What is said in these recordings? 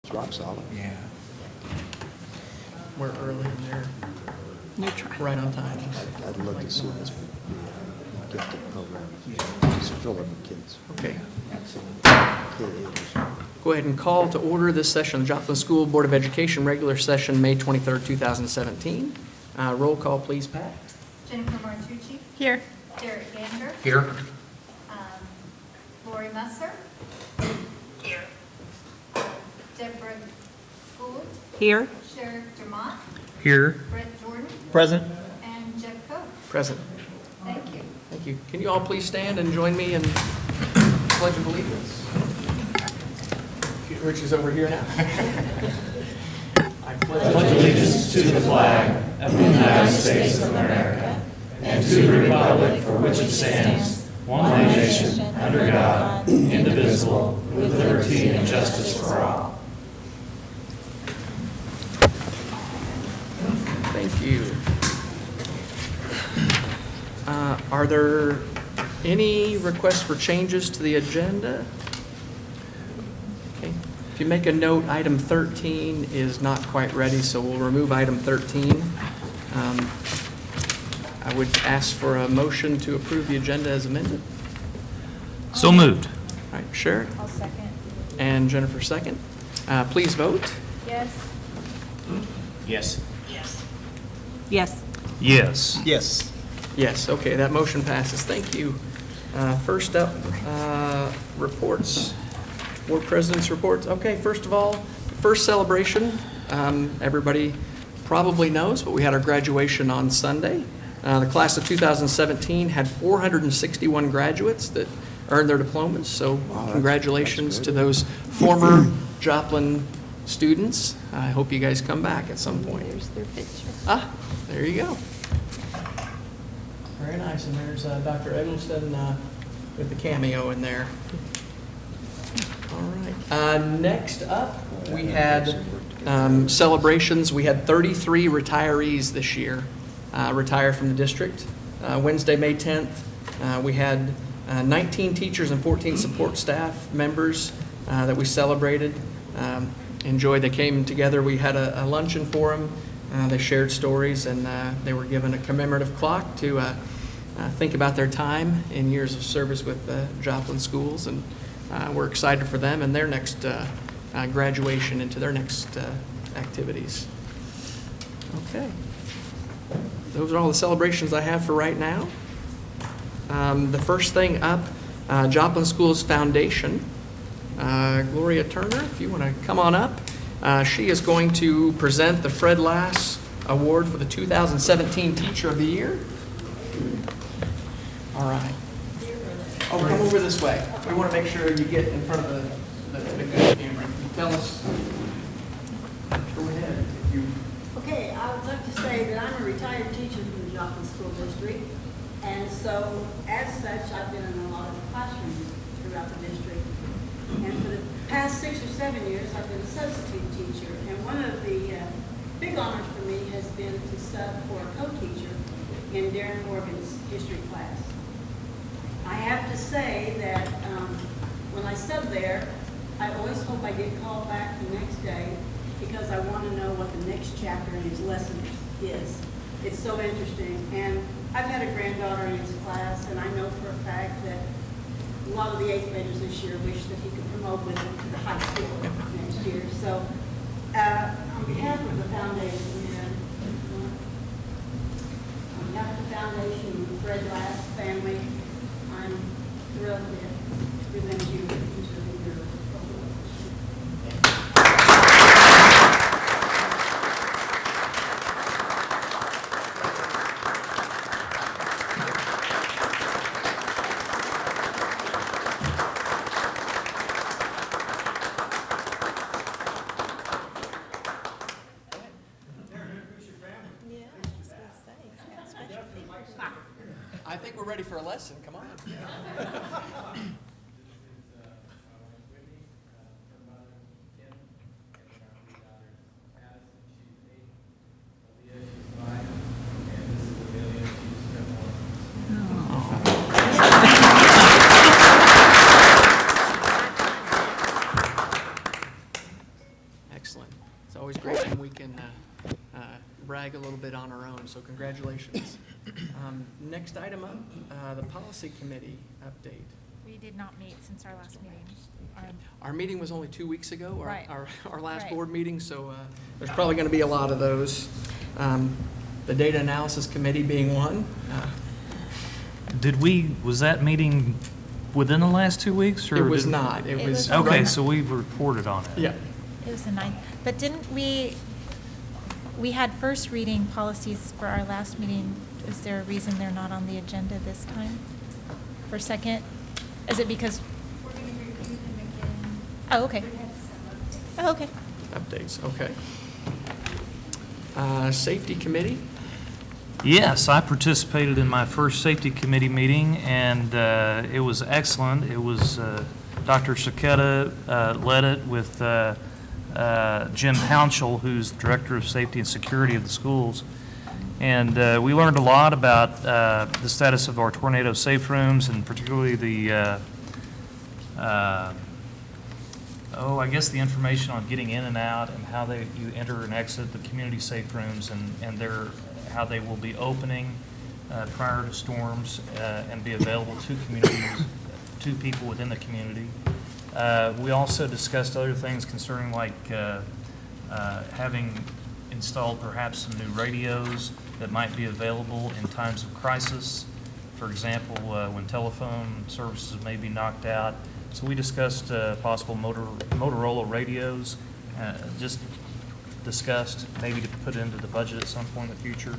It's rock solid. Yeah. We're early and they're You're trying. right on time. I'd love to see this gifted program. Just fill it with kids. Okay. Kid ages. Go ahead and call to order this session of the Joplin School Board of Education, regular session, May 23rd, 2017. Roll call, please, Pat. Jennifer Martucci, Here. Derek Gander, Here. Lori Musser. Here. Deborah Gould, Here. Sheriff Dermott, Here. Brett Jordan, Present. and Jeff Coe. Present. Thank you. Thank you. Can you all please stand and join me in Pledge of Allegiance? Rich is over here now. I pledge allegiance to the flag of the United States of America and to the republic for which it stands, one nation, under God, indivisible, with liberty and justice for all. Thank you. Are there any requests for changes to the agenda? Okay. If you make a note, item 13 is not quite ready, so we'll remove item 13. I would ask for a motion to approve the agenda as amended. So moved. All right, Sharon I'll second. and Jennifer second. Please vote. Yes. Yes. Yes. Yes. Yes. Yes, okay, that motion passes. Thank you. First up, reports. Board President's reports. Okay, first of all, first celebration, everybody probably knows, but we had our graduation on Sunday. The class of 2017 had 461 graduates that earned their diplomas, so congratulations to those former Joplin students. I hope you guys come back at some point. There's their picture. Ah, there you go. Very nice, and there's Dr. Eggleston with the cameo in there. All right. Next up, we had celebrations. We had 33 retirees this year retire from the district. Wednesday, May 10th, we had 19 teachers and 14 support staff members that we celebrated. Enjoyed. They came together. We had a luncheon for them. They shared stories, and they were given a commemorative clock to think about their time in years of service with Joplin schools, and we're excited for them and their next graduation into their next activities. Okay. Those are all the celebrations I have for right now. The first thing up, Joplin Schools Foundation. Gloria Turner, if you want to come on up. She is going to present the Fred Lass Award for the 2017 Teacher of the Year. All right. Oh, come over this way. We want to make sure you get in front of the good camera. Tell us. Go ahead. If you Okay, I would like to say that I'm a retired teacher from the Joplin School District, and so as such, I've been in a lot of classrooms throughout the district. And for the past 6 or 7 years, I've been a substitute teacher, and one of the big honors for me has been to sub for a co-teacher in Darren Morgan's history class. I have to say that when I sub there, I always hope I get called back the next day because I want to know what the next chapter in his lesson is. It's so interesting. And I've had a granddaughter in his class, and I know for a fact that a lot of the 8th graders this year wish that he could promote with them to the high school next year. So on behalf of the foundation, on behalf of the foundation and the Fred Lass family, I'm thrilled to present you with the Teacher of the Year award. I think we're ready for a lesson. Come on. Excellent. It's always great when we can brag a little bit on our own, so congratulations. Next item up, the policy committee update. We did not meet since our last meeting. Our meeting was only 2 weeks ago, Right. our last Right. board meeting, so there's probably going to be a lot of those. The data analysis committee being one. Was that meeting within the last 2 weeks? Or It was did- not. It It was. was Okay, right- so we've reported on it. Yeah. It was the 9th. But didn't we had first reading policies for our last meeting. Is there a reason they're not on the agenda this time? For second? Is it because, We're going to review them again. oh, okay. We have some updates. Oh, okay. Updates, okay. Safety committee? Yes, I participated in my first safety committee meeting, and it was excellent. It was Dr. Saketa led it with Jim Hounshell, who's Director of Safety and Security of the schools. And we learned a lot about the status of our tornado safe rooms, and particularly the, I guess the information on getting in and out and how you enter and exit the community safe rooms, and how they will be opening prior to storms and be available to communities, to people within the community. We also discussed other things concerning like having installed perhaps some new radios that might be available in times of crisis. For example, when telephone services may be knocked out. So we discussed possible Motorola radios, just discussed maybe to put into the budget at some point in the future.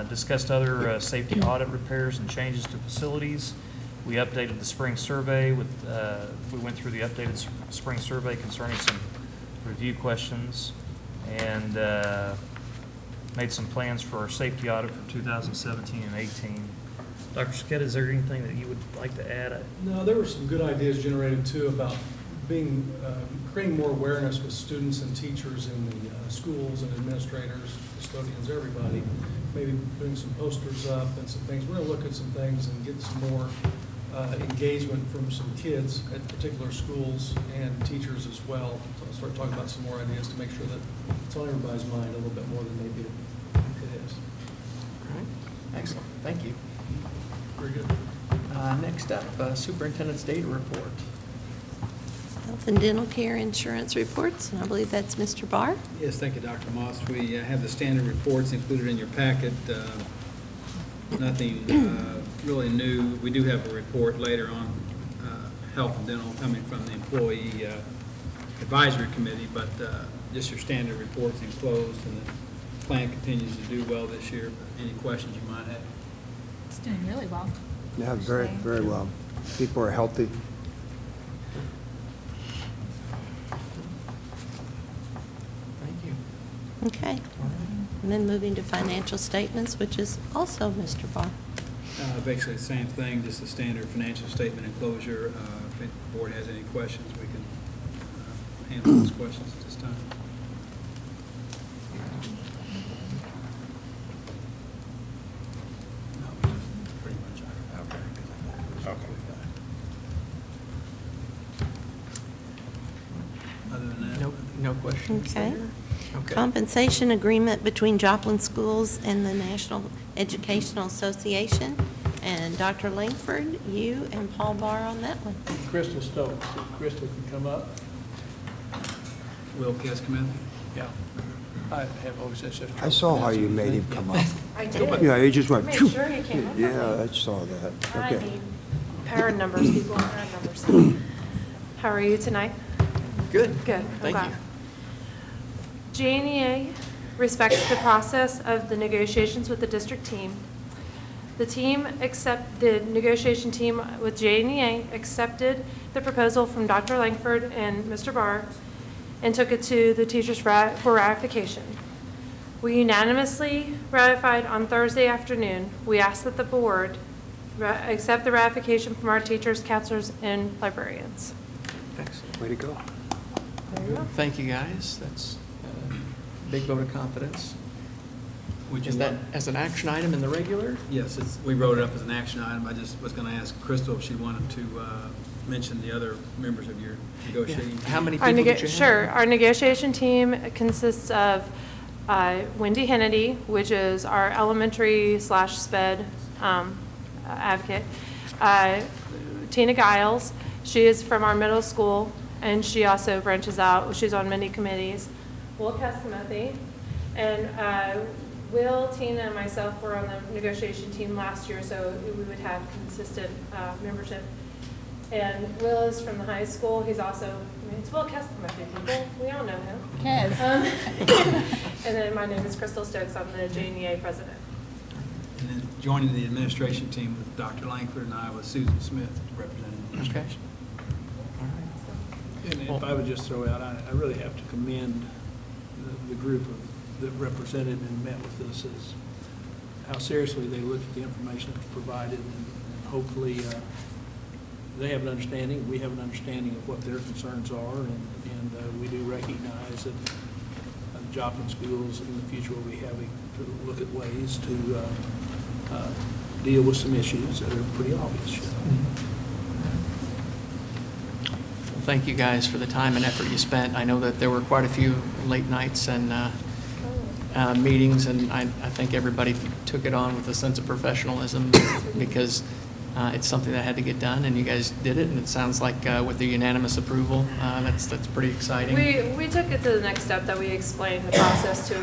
Discussed other safety audit repairs and changes to facilities. We updated the spring survey we went through the updated spring survey concerning some review questions, and made some plans for our safety audit for 2017 and 18. Dr. Saketa, is there anything that you would like to add? No, there were some good ideas generated too about creating more awareness with students and teachers in the schools and administrators, custodians, everybody. Maybe putting some posters up and some things. We're going to look at some things and get some more engagement from some kids at particular schools and teachers as well. So I'll start talking about some more ideas to make sure that it's on everybody's mind a little bit more than maybe it is. All right. Excellent, thank you. Very good. Next up, superintendent's data report. Health and dental care insurance reports, and I believe that's Mr. Barr. Yes, thank you, Dr. Moss. We have the standard reports included in your packet. Nothing really new. We do have a report later on health and dental coming from the Employee Advisory Committee, but just your standard reports enclosed, and the plan continues to do well this year. Any questions you might have? It's doing really well. Yeah, very, very well. People are healthy. Thank you. Okay. And then moving to financial statements, which is also Mr. Barr. Basically the same thing, just a standard financial statement enclosure. If the board has any questions, we can handle those questions at this time. Pretty much, okay. Other than that, No questions Okay. there? Okay. Compensation agreement between Joplin Schools and the National Educational Association. And Dr. Langford, you and Paul Barr on that one. Crystal Stokes, if Crystal can come up. Will Kiss come in? Yeah. I have always said sister. I saw how you made him come up. I did. Yeah, he just went. Made phew. sure he came up with Yeah, it. I saw that. I Okay. need power numbers, people in power numbers. How are you tonight? Good. Good. I'm Thank glad. you. JNEA respects the process of the negotiations with the district team. The negotiation team with JNEA accepted the proposal from Dr. Langford and Mr. Barr and took it to the teachers for ratification. We unanimously ratified on Thursday afternoon. We ask that the board accept the ratification from our teachers, counselors, and librarians. Excellent. Way to go. There you go. Thank you, guys. That's a big vote of confidence. Would you Is that want- as an action item in the regular? Yes, we wrote it up as an action item. I just was going to ask Crystal if she wanted to mention the other members of your negotiating team? How many Our people did you have? Sure. Our negotiation team consists of Wendy Hennedy, which is our elementary/sped advocate. Tina Giles, she is from our middle school, and she also branches out. She's on many committees. Will Keskamothy, and Will, Tina, and myself were on the negotiation team last year, so we would have consistent membership. And Will is from the high school. He's also, I mean, it's Will Keskamothy, people. We all know him. Kes. And then my name is Crystal Stokes. I'm the JNEA president. And then joining the administration team with Dr. Langford and I was Susan Smith representing the administration. All right. And if I would just throw out, I really have to commend the group that represented and met with us, as how seriously they looked at the information that was provided, and hopefully they have an understanding, we have an understanding of what their concerns are, and we do recognize that Joplin schools in the future will be having to look at ways to deal with some issues that are pretty obvious. Well, thank you guys for the time and effort you spent. I know that there were quite a few late nights and meetings, and I think everybody took it on with a sense of professionalism because it's something that had to get done, and you guys did it, and it sounds like with the unanimous approval, that's pretty exciting. We took it to the next step, that we explained the process to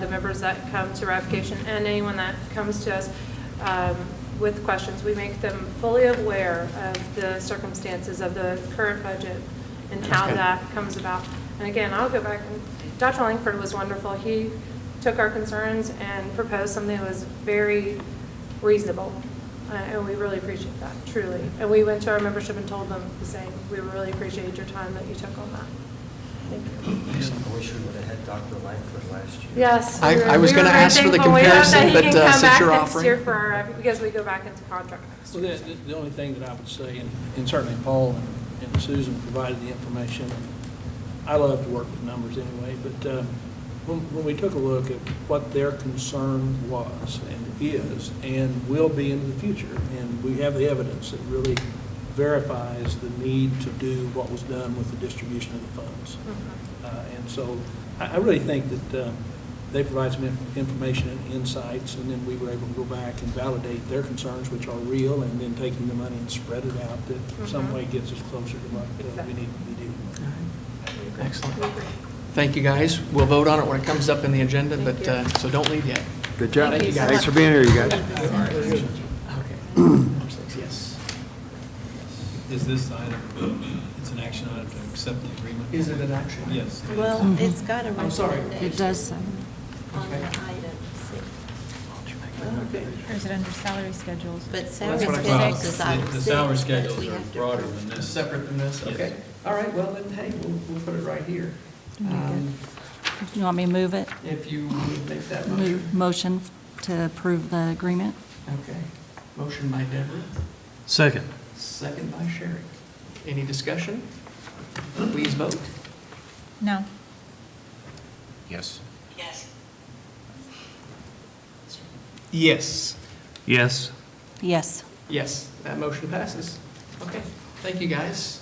the members that come to ratification and anyone that comes to us with questions. We make them fully aware of the circumstances of the current budget and how that comes about. And again, I'll go back, and Dr. Langford was wonderful. He took our concerns and proposed something that was very reasonable. And we really appreciate that, truly. And we went to our membership and told them the same. We really appreciate your time that you took on that. Thank you. I wish we would have had Dr. Langford last year. Yes. I was going to ask for the We hope comparison, that he but can come since back you're next offering. year for our, because we go back into contract next Well, year. the only thing that I would say, and certainly Paul and Susan provided the information, I love to work with numbers anyway, but when we took a look at what their concern was and is and will be into the future, and we have the evidence that really verifies the need to do what was done with the distribution of the funds. And so I really think that they provide some information and insights, and then we were able to go back and validate their concerns, which are real, and then taking the money and spread it out that some way gets us closer to what we need to be doing. Excellent. Thank you, guys. We'll vote on it when it comes up in the agenda, but so don't leave yet. Good job. Thank you, guys. Thanks for being here, you guys. Okay. Yes. Is this item, it's an action item to accept the agreement? Is it an action? Yes. Well, it's got a I'm sorry. recommendation It does say. on the item, Okay. Or is it under salary schedules? but salary That's what I schedules thought. is item The 6. salary but schedules we are have to broader approve. than this. Separate than this? Yes. Okay. All right, well, then, hey, we'll put it right here. You want me to move it? If you would make that motion. Move motion to approve the agreement? Okay. Motion by Deborah, Second. second by Sherry. Any discussion? Please vote. No. Yes. Yes. Yes. Yes. Yes, that motion passes. Okay, thank you, guys.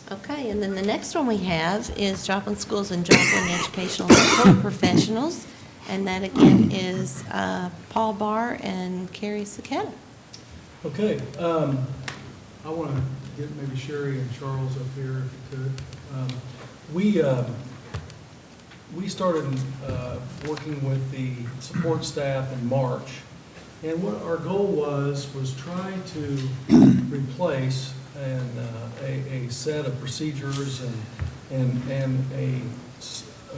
Okay, and then the next one we have is Joplin Schools and Joplin Educational Support Professionals, and that again is Paul Barr and Carrie Saketa. Okay, I want to get maybe Sherry and Charles up here if you could. We started working with the support staff in March, and what our goal was try to replace a set of procedures and a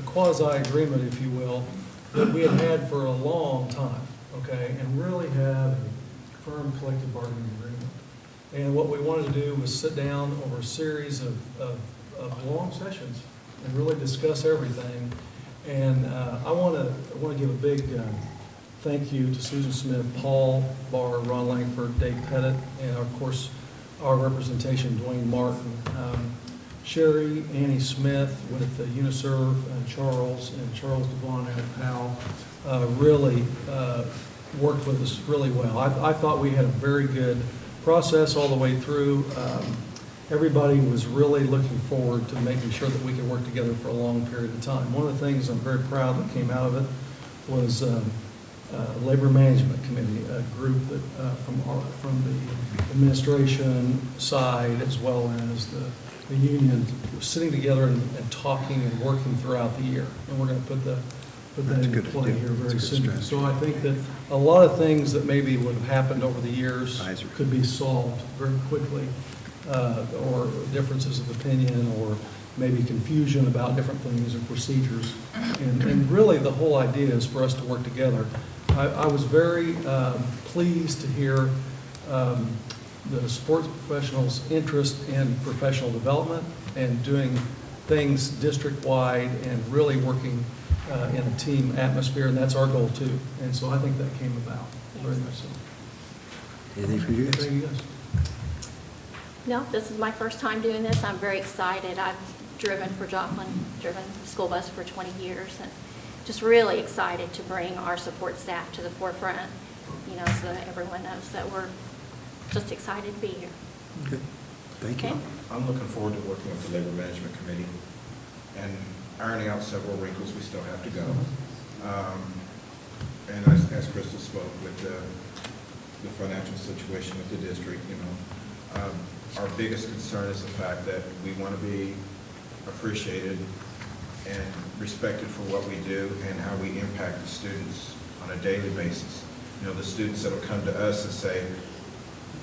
quasi-agreement, if you will, that we have had for a long time, okay, and really have a firm collective bargaining agreement. And what we wanted to do was sit down over a series of long sessions and really discuss everything. And I want to give a big thank you to Susan Smith, Paul Barr, Ron Langford, Dave Pettit, and of course our representation, Dwayne Martin, Sherry, Annie Smith with UniServe, and Charles Devon and Powell really worked with us really well. I thought we had a very good process all the way through, everybody was really looking forward to making sure that we could work together for a long period of time. One of the things I'm very proud that came out of it was Labor Management Committee, a group that from the administration side as well as the union, sitting together and talking and working throughout the year. And we're going to put that That's into good. play Yeah, here that's a very good soon. strategy. So I think that a lot of things that maybe would have happened over the years Advisory. could be solved very quickly, or differences of opinion, or maybe confusion about different things or procedures. And really, the whole idea is for us to work together. I was very pleased to hear the sports professionals' interest in professional development and doing things district-wide and really working in a team atmosphere, and that's our goal too. And so I think that came about very much so. Anything for you guys? Anything you guys? No, this is my first time doing this. I'm very excited. I've driven for Joplin, driven the school bus for 20 years, and just really excited to bring our support staff to the forefront, so that everyone knows that we're just excited to be here. Good. Thank you. Okay. I'm looking forward to working with the Labor Management Committee and ironing out several wrinkles we still have to go. And as Crystal spoke with the financial situation with the district, our biggest concern is the fact that we want to be appreciated and respected for what we do and how we impact the students on a daily basis. The students that will come to us and say,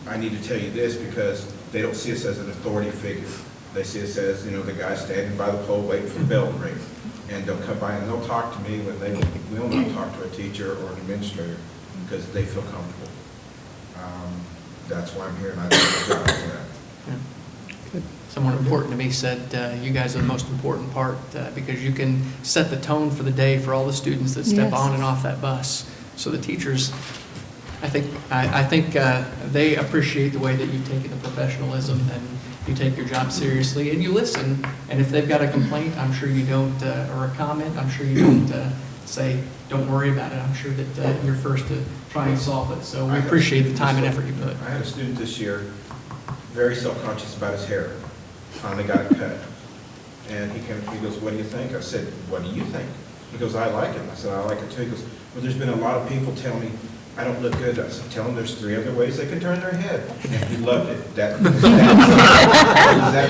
I need to tell you this, because they don't see us as an authority figure. They see us as, the guy standing by the pole waiting for the bell to ring. And they'll come by and they'll talk to me when they will not talk to a teacher or an administrator because they feel comfortable. That's why I'm here, and I do a job for that. Someone important to me said, you guys are the most important part because you can set the tone for the day for all the students that step Yes. on and off that bus. So the teachers, I think they appreciate the way that you've taken the professionalism and you take your job seriously and you listen. And if they've got a complaint, I'm sure you don't, or a comment, I'm sure you don't say, don't worry about it. I'm sure that you're first to try and solve it. So we appreciate the time and effort you put. I had a student this year, very self-conscious about his hair. Finally got it cut. And he came to me, he goes, what do you think? I said, what do you think? He goes, I like it. I said, I like it too. He goes, well, there's been a lot of people tell me I don't look good. I said, tell them there's 3 other ways they can turn their head. And he loved it. That's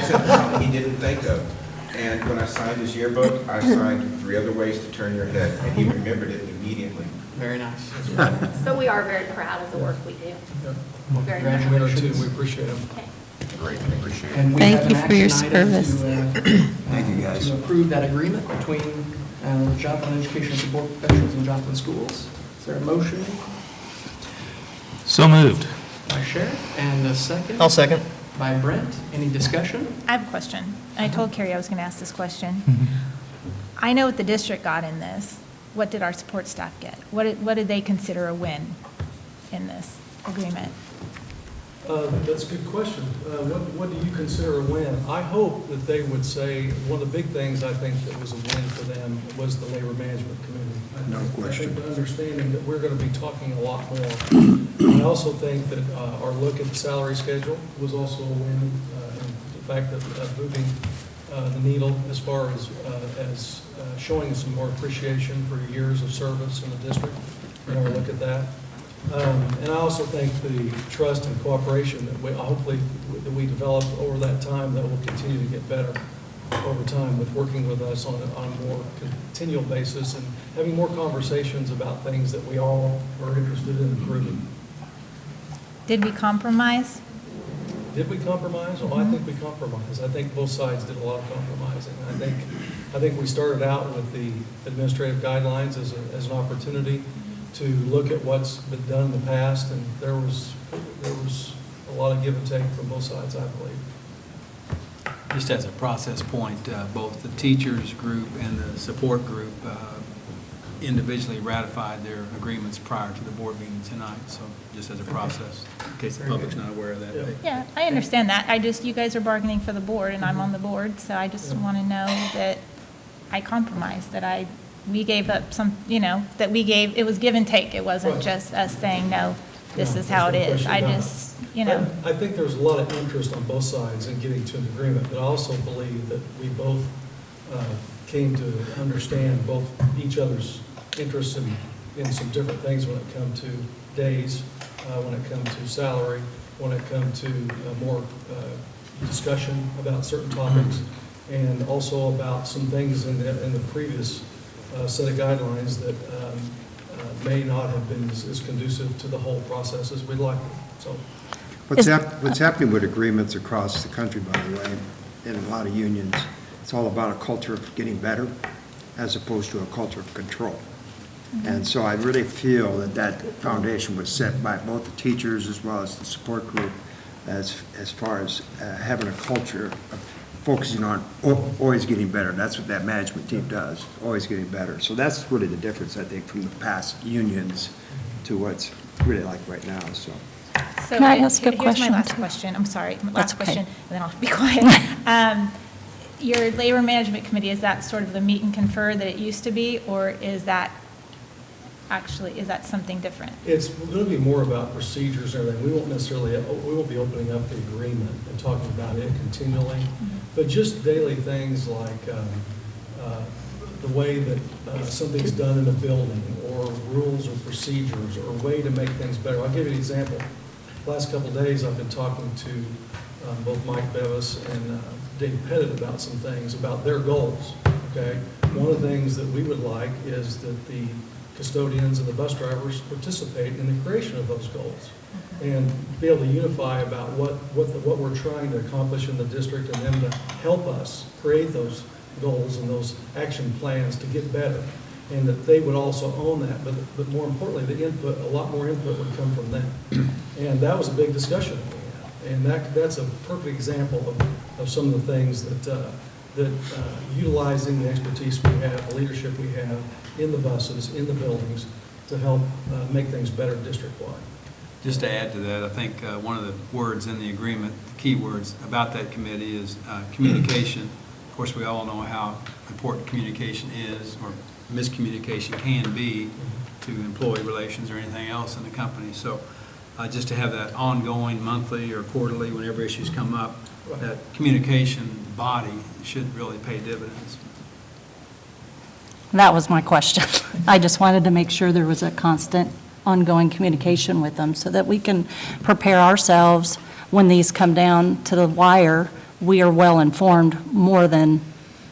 something he didn't think of. And when I signed his yearbook, I signed 3 other ways to turn your head. And he remembered it immediately. Very nice. But we are very proud of the work we do. Well, Very much. congratulations. We appreciate them. Okay. Great, appreciate it. And we Thank have you an for your action item service. Thank you, guys. To approve that agreement between Joplin Educational Support Professionals and Joplin Schools. Is there a motion So moved. by Sheriff and a second? I'll second. By Brent. Any discussion? I have a question. I told Carrie I was going to ask this question. I know what the district got in this. What did our support staff get? What did they consider a win in this agreement? That's a good question. What do you consider a win? I hope that they would say, one of the big things I think that was a win for them was the Labor Management Committee. No question. I think the understanding that we're going to be talking a lot more. I also think that our look at the salary schedule was also a win. And the fact that moving the needle as far as showing some more appreciation for years of service in the district, and our look at that. And I also think the trust and cooperation that hopefully that we develop over that time, that will continue to get better over time with working with us on a more continual basis and having more conversations about things that we all are interested in improving. Did we compromise? Did we compromise? Well, I think we compromised. I think both sides did a lot of compromising. I think we started out with the administrative guidelines as an opportunity to look at what's been done in the past, and there was a lot of give and take from both sides, I believe. Just as a process point, both the teachers group and the support group individually ratified their agreements prior to the board meeting tonight, so just as a process, in case the public's not aware of that. Yeah. Yeah, I understand that. You guys are bargaining for the board, and I'm on the board, so I just want to know that I compromised, that we gave up some, that it was give and take. It wasn't Right. just us saying, no, this No, is how it there's no is. question I about just, you know. I think there's a lot of interest on both sides in getting to an agreement, but I also believe that we both came to understand both each other's interests in some different things when it comes to days, when it comes to salary, when it comes to more discussion about certain topics, and also about some things in the previous set of guidelines that may not have been as conducive to the whole process as we'd like. So, What's happening with agreements across the country, by the way, in a lot of unions, it's all about a culture of getting better as opposed to a culture of control. And so I really feel that that foundation was set by both the teachers as well as the support group as far as having a culture of focusing on always getting better. That's what that management team does, always getting better. So that's really the difference, I think, from the past unions to what's really like right now, so. So Can I ask a here's question, my last too? question. I'm sorry, my That's last okay. question, and then I'll be quiet. Your labor management committee, is that sort of the meet and confer that it used to be, or is that something different? it's going to be more about procedures and everything. We won't be opening up the agreement and talking about it continually, but just daily things like the way that something's done in a building, or rules or procedures, or a way to make things better. I'll give you an example. Last couple of days, I've been talking to both Mike Bevis and Dave Pettit about some things, about their goals, okay? One of the things that we would like is that the custodians and the bus drivers participate in the creation of those goals and be able to unify about what we're trying to accomplish in the district, and them to help us create those goals and those action plans to get better, and that they would also own that, but more importantly, a lot more input would come from them. And that was a big discussion we had, and that's a perfect example of some of the things that utilizing the expertise we have, the leadership we have in the buses, in the buildings, to help make things better district-wide. Just to add to that, I think one of the words in the agreement, the key words about that committee is communication. Of course, we all know how important communication is, or miscommunication can be, to employee relations or anything else in the company. So just to have that ongoing monthly or quarterly, whenever issues come up, that communication body should really pay dividends. That was my question. I just wanted to make sure there was a constant, ongoing communication with them so that we can prepare ourselves when these come down to the wire. We are well informed more than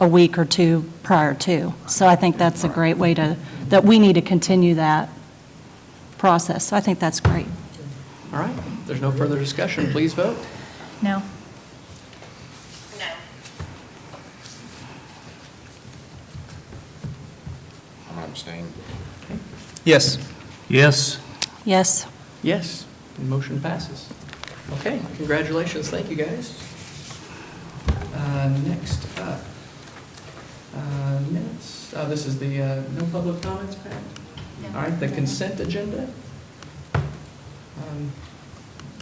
a week or two prior to. So I think that's a great way that we need to continue that process. So I think that's great. All right, if there's no further discussion, please vote. No? I'm abstaining. Yes. Yes. Yes. Yes, and motion passes. Okay, congratulations, thank you, guys. Next up, minutes, this is the no public comments, Pat? All right, the consent agenda.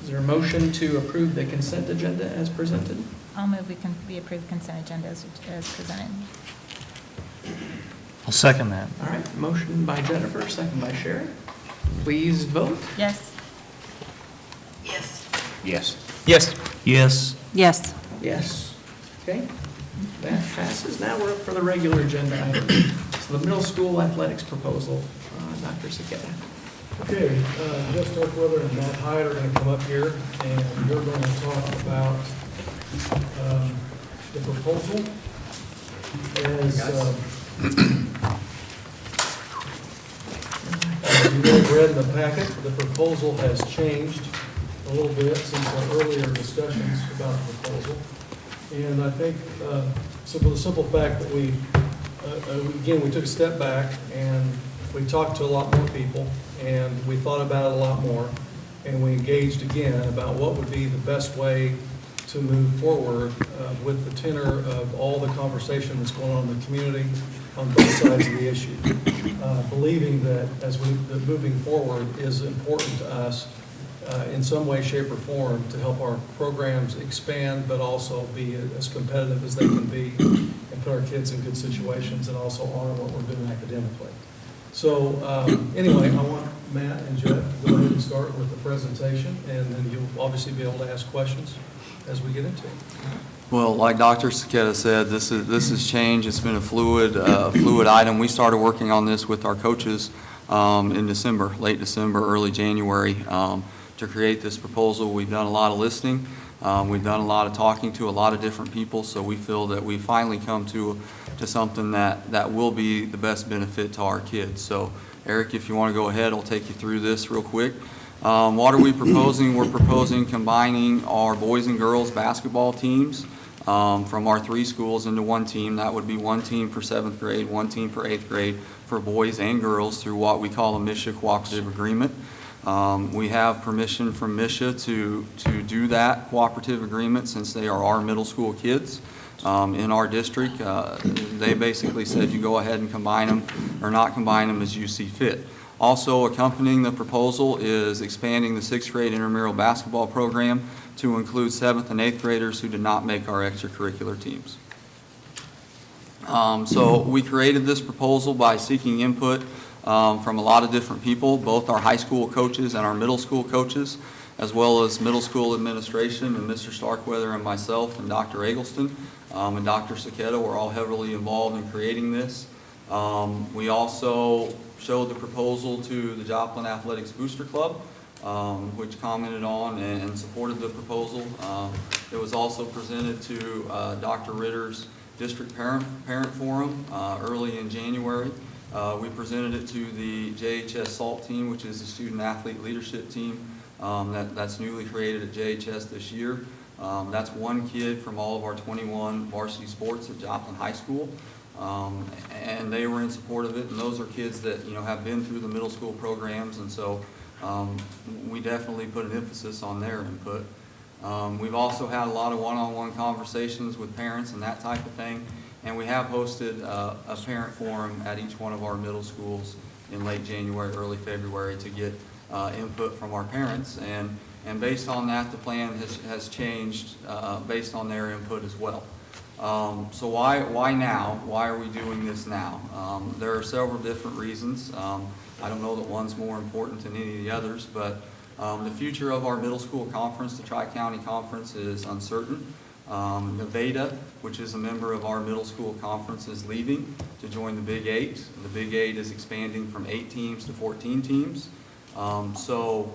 Is there a motion to approve the consent agenda as presented? I'll move we approve consent agenda as presented. I'll second that. All right, motion by Jennifer, second by Sherry. Please vote. Yes? Yes. Yes. Yes. Yes. Yes. Okay, that passes. Now we're up for the regular agenda item. So the middle school athletics proposal. Dr. Saketa. Okay, Jeff Starkweather and Matt Hyde are going to come up here, and they're going to talk about the proposal. As you may have read in the packet, the proposal has changed a little bit since our earlier discussions about the proposal. And I think, so for the simple fact that we took a step back and we talked to a lot more people, and we thought about it a lot more, and we engaged again about what would be the best way to move forward with the tenor of all the conversation that's going on in the community on both sides of the issue. Believing that that moving forward is important to us in some way, shape, or form to help our programs expand, but also be as competitive as they can be and put our kids in good situations and also honor what we're doing academically. So anyway, I want Matt and Jeff to go ahead and start with the presentation, and then you'll obviously be able to ask questions as we get into it. Well, like Dr. Saketa said, this is change. It's been a fluid item. We started working on this with our coaches in December, late December, early January, to create this proposal. We've done a lot of listening. We've done a lot of talking to a lot of different people, so we feel that we finally come to something that will be the best benefit to our kids. So, Eric, if you want to go ahead, I'll take you through this real quick. What are we proposing? We're proposing combining our boys and girls basketball teams from our 3 schools into one team. That would be one team for 7th grade, one team for 8th grade for boys and girls through what we call a MSHA cooperative agreement. We have permission from MSHA to do that cooperative agreement since they are our middle school kids in our district. They basically said you go ahead and combine them or not combine them as you see fit. Also accompanying the proposal is expanding the 6th grade intramural basketball program to include 7th and 8th graders who did not make our extracurricular teams. So we created this proposal by seeking input from a lot of different people, both our high school coaches and our middle school coaches, as well as middle school administration, and Mr. Starkweather and myself and Dr. Eggleston and Dr. Saketa were all heavily involved in creating this. We also showed the proposal to the Joplin Athletics Booster Club, which commented on and supported the proposal. It was also presented to Dr. Ritter's District Parent Forum early in January. We presented it to the JHS SALT team, which is the Student Athlete Leadership Team that's newly created at JHS this year. That's one kid from all of our 21 varsity sports at Joplin High School. And they were in support of it, and those are kids that have been through the middle school programs, and so we definitely put an emphasis on their input. We've also had a lot of one-on-one conversations with parents and that type of thing, and we have hosted a parent forum at each one of our middle schools in late January, early February to get input from our parents, and based on that, the plan has changed based on their input as well. So why now? Why are we doing this now? There are several different reasons. I don't know that one's more important than any of the others, but the future of our middle school conference, the Tri-County Conference, is uncertain. Nevada, which is a member of our middle school conference, is leaving to join the Big 8. The Big 8 is expanding from 8 teams to 14 teams. So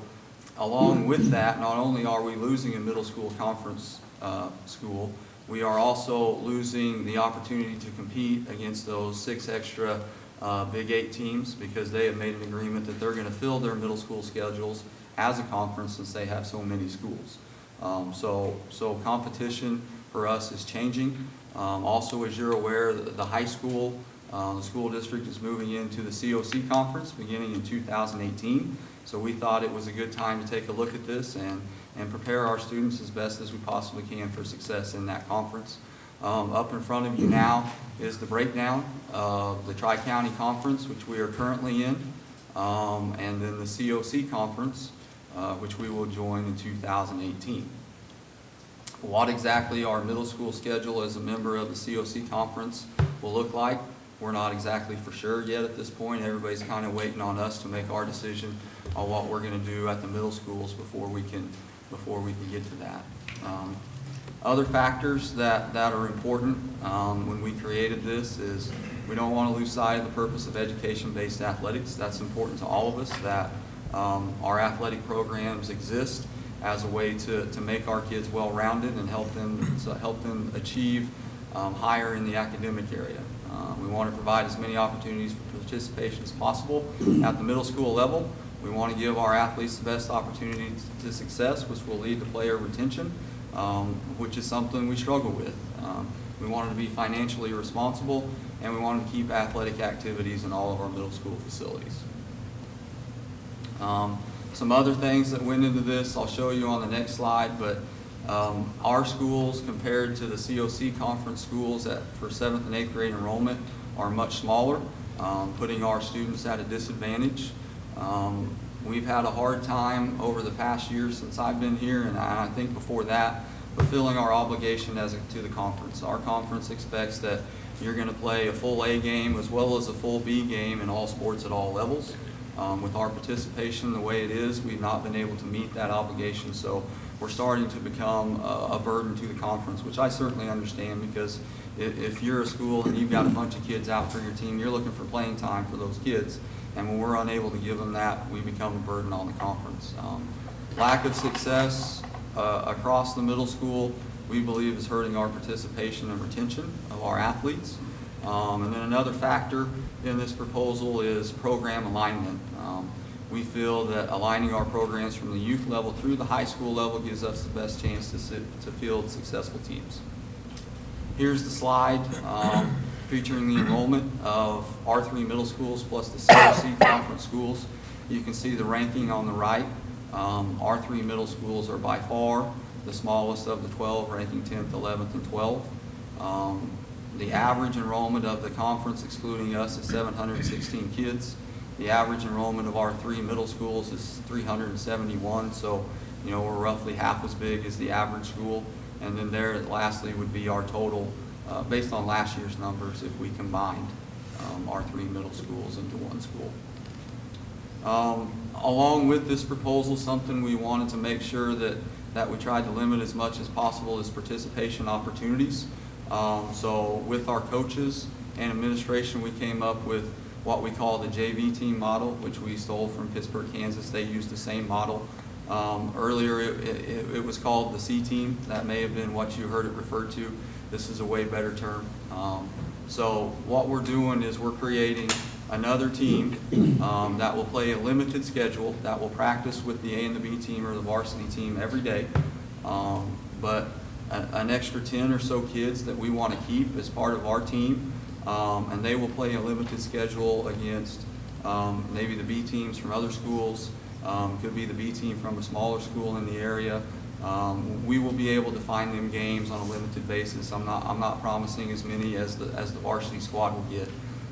along with that, not only are we losing a middle school conference school, we are also losing the opportunity to compete against those 6 extra Big 8 teams because they have made an agreement that they're going to fill their middle school schedules as a conference since they have so many schools. So competition for us is changing. Also, as you're aware, the high school, the school district is moving into the COC conference beginning in 2018. So we thought it was a good time to take a look at this and prepare our students as best as we possibly can for success in that conference. Up in front of you now is the breakdown of the Tri-County Conference, which we are currently in, and then the COC Conference, which we will join in 2018. What exactly our middle school schedule as a member of the COC Conference will look like, we're not exactly for sure yet at this point. Everybody's kind of waiting on us to make our decision on what we're going to do at the middle schools before we can get to that. Other factors that are important when we created this is we don't want to lose sight of the purpose of education-based athletics. That's important to all of us, that our athletic programs exist as a way to make our kids well-rounded and help them achieve higher in the academic area. We want to provide as many opportunities for participation as possible at the middle school level. We want to give our athletes the best opportunity to success, which will lead to player retention, which is something we struggle with. We want them to be financially responsible, and we want them to keep athletic activities in all of our middle school facilities. Some other things that went into this, I'll show you on the next slide, but our schools compared to the COC conference schools for 7th and 8th grade enrollment are much smaller, putting our students at a disadvantage. We've had a hard time over the past year since I've been here, and I think before that, fulfilling our obligation to the conference. Our conference expects that you're going to play a full A game as well as a full B game in all sports at all levels. With our participation the way it is, we've not been able to meet that obligation, so we're starting to become a burden to the conference, which I certainly understand, because if you're a school and you've got a bunch of kids out for your team, you're looking for playing time for those kids, and when we're unable to give them that, we become a burden on the conference. Lack of success across the middle school, we believe, is hurting our participation and retention of our athletes. And then another factor in this proposal is program alignment. We feel that aligning our programs from the youth level through the high school level gives us the best chance to field successful teams. Here's the slide featuring the enrollment of R3 middle schools plus the COC conference schools. You can see the ranking on the right. R3 middle schools are by far the smallest of the 12, ranking 10th, 11th, and 12th. The average enrollment of the conference, excluding us, is 716 kids. The average enrollment of our 3 middle schools is 371, so we're roughly half as big as the average school. And then there, lastly, would be our total, based on last year's numbers, if we combined our 3 middle schools into one school. Along with this proposal, something we wanted to make sure that we tried to limit as much as possible is participation opportunities. So with our coaches and administration, we came up with what we call the JV team model, which we stole from Pittsburgh, Kansas. They used the same model. Earlier, it was called the C team. That may have been what you heard it referred to. This is a way better term. So what we're doing is we're creating another team that will play a limited schedule, that will practice with the A and the B team or the varsity team every day. But an extra 10 or so kids that we want to keep as part of our team, and they will play a limited schedule against maybe the B teams from other schools, could be the B team from a smaller school in the area. We will be able to find them games on a limited basis. I'm not promising as many as the varsity squad will get,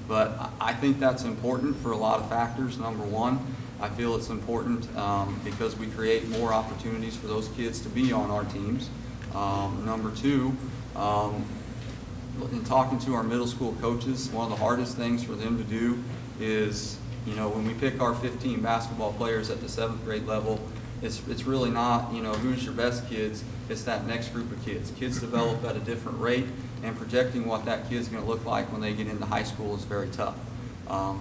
but I think that's important for a lot of factors. Number one, I feel it's important because we create more opportunities for those kids to be on our teams. Number two, in talking to our middle school coaches, one of the hardest things for them to do is, when we pick our 15 basketball players at the 7th grade level, it's really not, who's your best kids, it's that next group of kids. Kids develop at a different rate, and projecting what that kid's going to look like when they get into high school is very tough.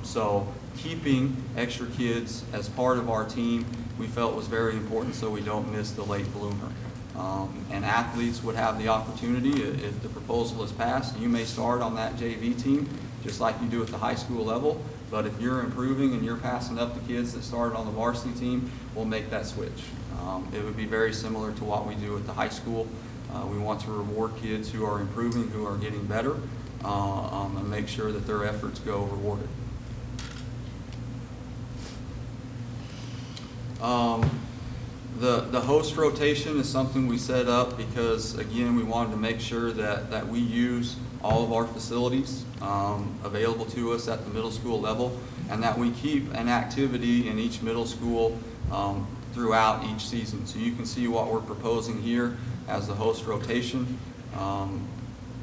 So keeping extra kids as part of our team, we felt was very important so we don't miss the late bloomer. And athletes would have the opportunity, if the proposal is passed, you may start on that JV team just like you do at the high school level, but if you're improving and you're passing up the kids that started on the varsity team, we'll make that switch. It would be very similar to what we do at the high school. We want to reward kids who are improving, who are getting better, and make sure that their efforts go rewarded. The host rotation is something we set up because, again, we wanted to make sure that we use all of our facilities available to us at the middle school level, and that we keep an activity in each middle school throughout each season. So you can see what we're proposing here as the host rotation,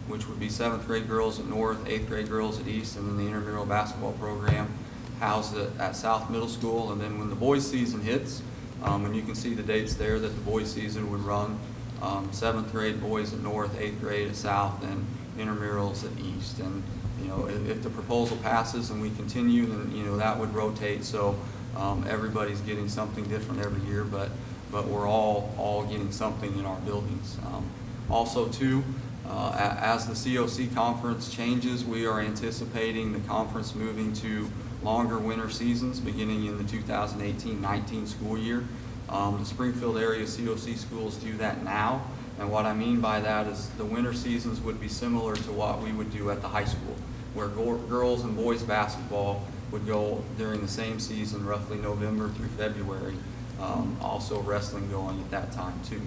which would be 7th grade girls at North, 8th grade girls at East, and then the intramural basketball program housed at South Middle School. And then when the boys season hits, and you can see the dates there that the boys season would run, 7th grade boys at North, 8th grade at South, and intramurals at East. And if the proposal passes and we continue, then that would rotate. So everybody's getting something different every year, but we're all getting something in our buildings. Also, too, as the COC conference changes, we are anticipating the conference moving to longer winter seasons beginning in the 2018-19 school year. The Springfield area COC schools do that now, and what I mean by that is the winter seasons would be similar to what we would do at the high school, where girls and boys basketball would go during the same season, roughly November through February. Also wrestling going at that time too.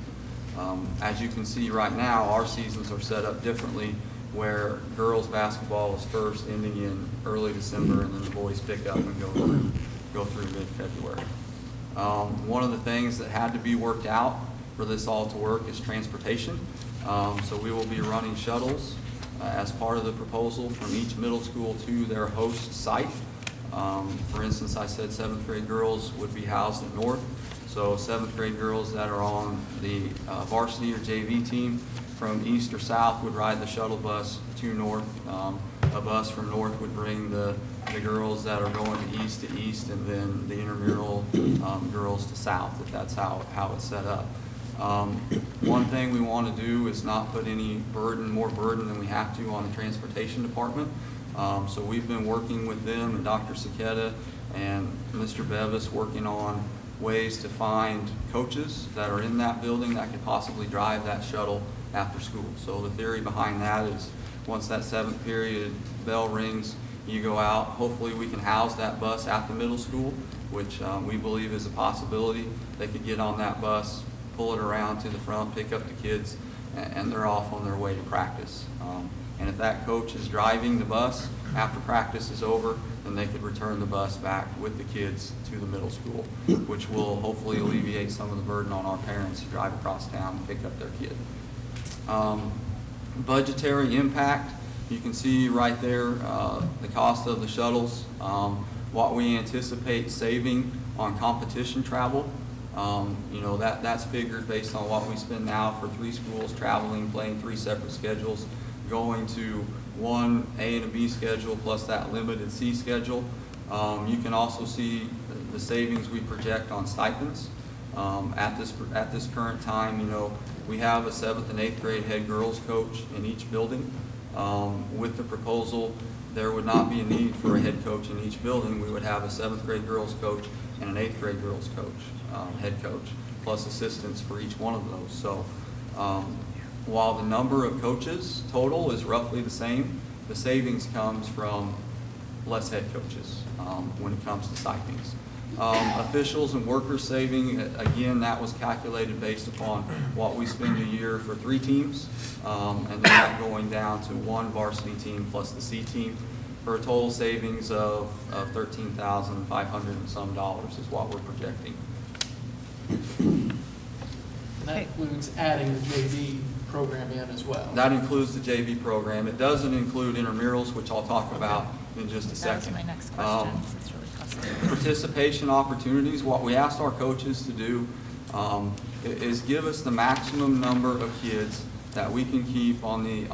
As you can see right now, our seasons are set up differently, where girls basketball is first, ending in early December, and then the boys pick up and go through mid-February. One of the things that had to be worked out for this all to work is transportation. So we will be running shuttles as part of the proposal from each middle school to their host site. For instance, I said 7th grade girls would be housed at North. So 7th grade girls that are on the varsity or JV team from east or south would ride the shuttle bus to North. A bus from North would bring the girls that are going to east, and then the intramural girls to south, if that's how it's set up. One thing we want to do is not put any more burden than we have to on the transportation department. So we've been working with them and Dr. Saketa and Mr. Bevis working on ways to find coaches that are in that building that could possibly drive that shuttle after school. So the theory behind that is once that 7th period bell rings, you go out. Hopefully we can house that bus at the middle school, which we believe is a possibility. They could get on that bus, pull it around to the front, pick up the kids, and they're off on their way to practice. And if that coach is driving the bus after practice is over, then they could return the bus back with the kids to the middle school, which will hopefully alleviate some of the burden on our parents to drive across town and pick up their kid. Budgetary impact, you can see right there the cost of the shuttles, what we anticipate saving on competition travel. That's figured based on what we spend now for 3 schools traveling, playing 3 separate schedules, going to one A and a B schedule plus that limited C schedule. You can also see the savings we project on stipends. At this current time, we have a 7th and 8th grade head girls coach in each building. With the proposal, there would not be a need for a head coach in each building. We would have a 7th grade girls coach and an 8th grade girls coach, head coach, plus assistants for each one of those. So while the number of coaches total is roughly the same, the savings comes from less head coaches when it comes to stipends. Officials and workers saving, again, that was calculated based upon what we spend a year for 3 teams, and then that going down to 1 varsity team plus the C team for a total savings of $13,500 and some dollars is what we're projecting. And that includes adding the JV program in as well. That includes the JV program. It doesn't include intramurals, which I'll talk about in just a second. That was my next question. It's really costly. Participation opportunities, what we asked our coaches to do is give us the maximum number of kids that we can keep on the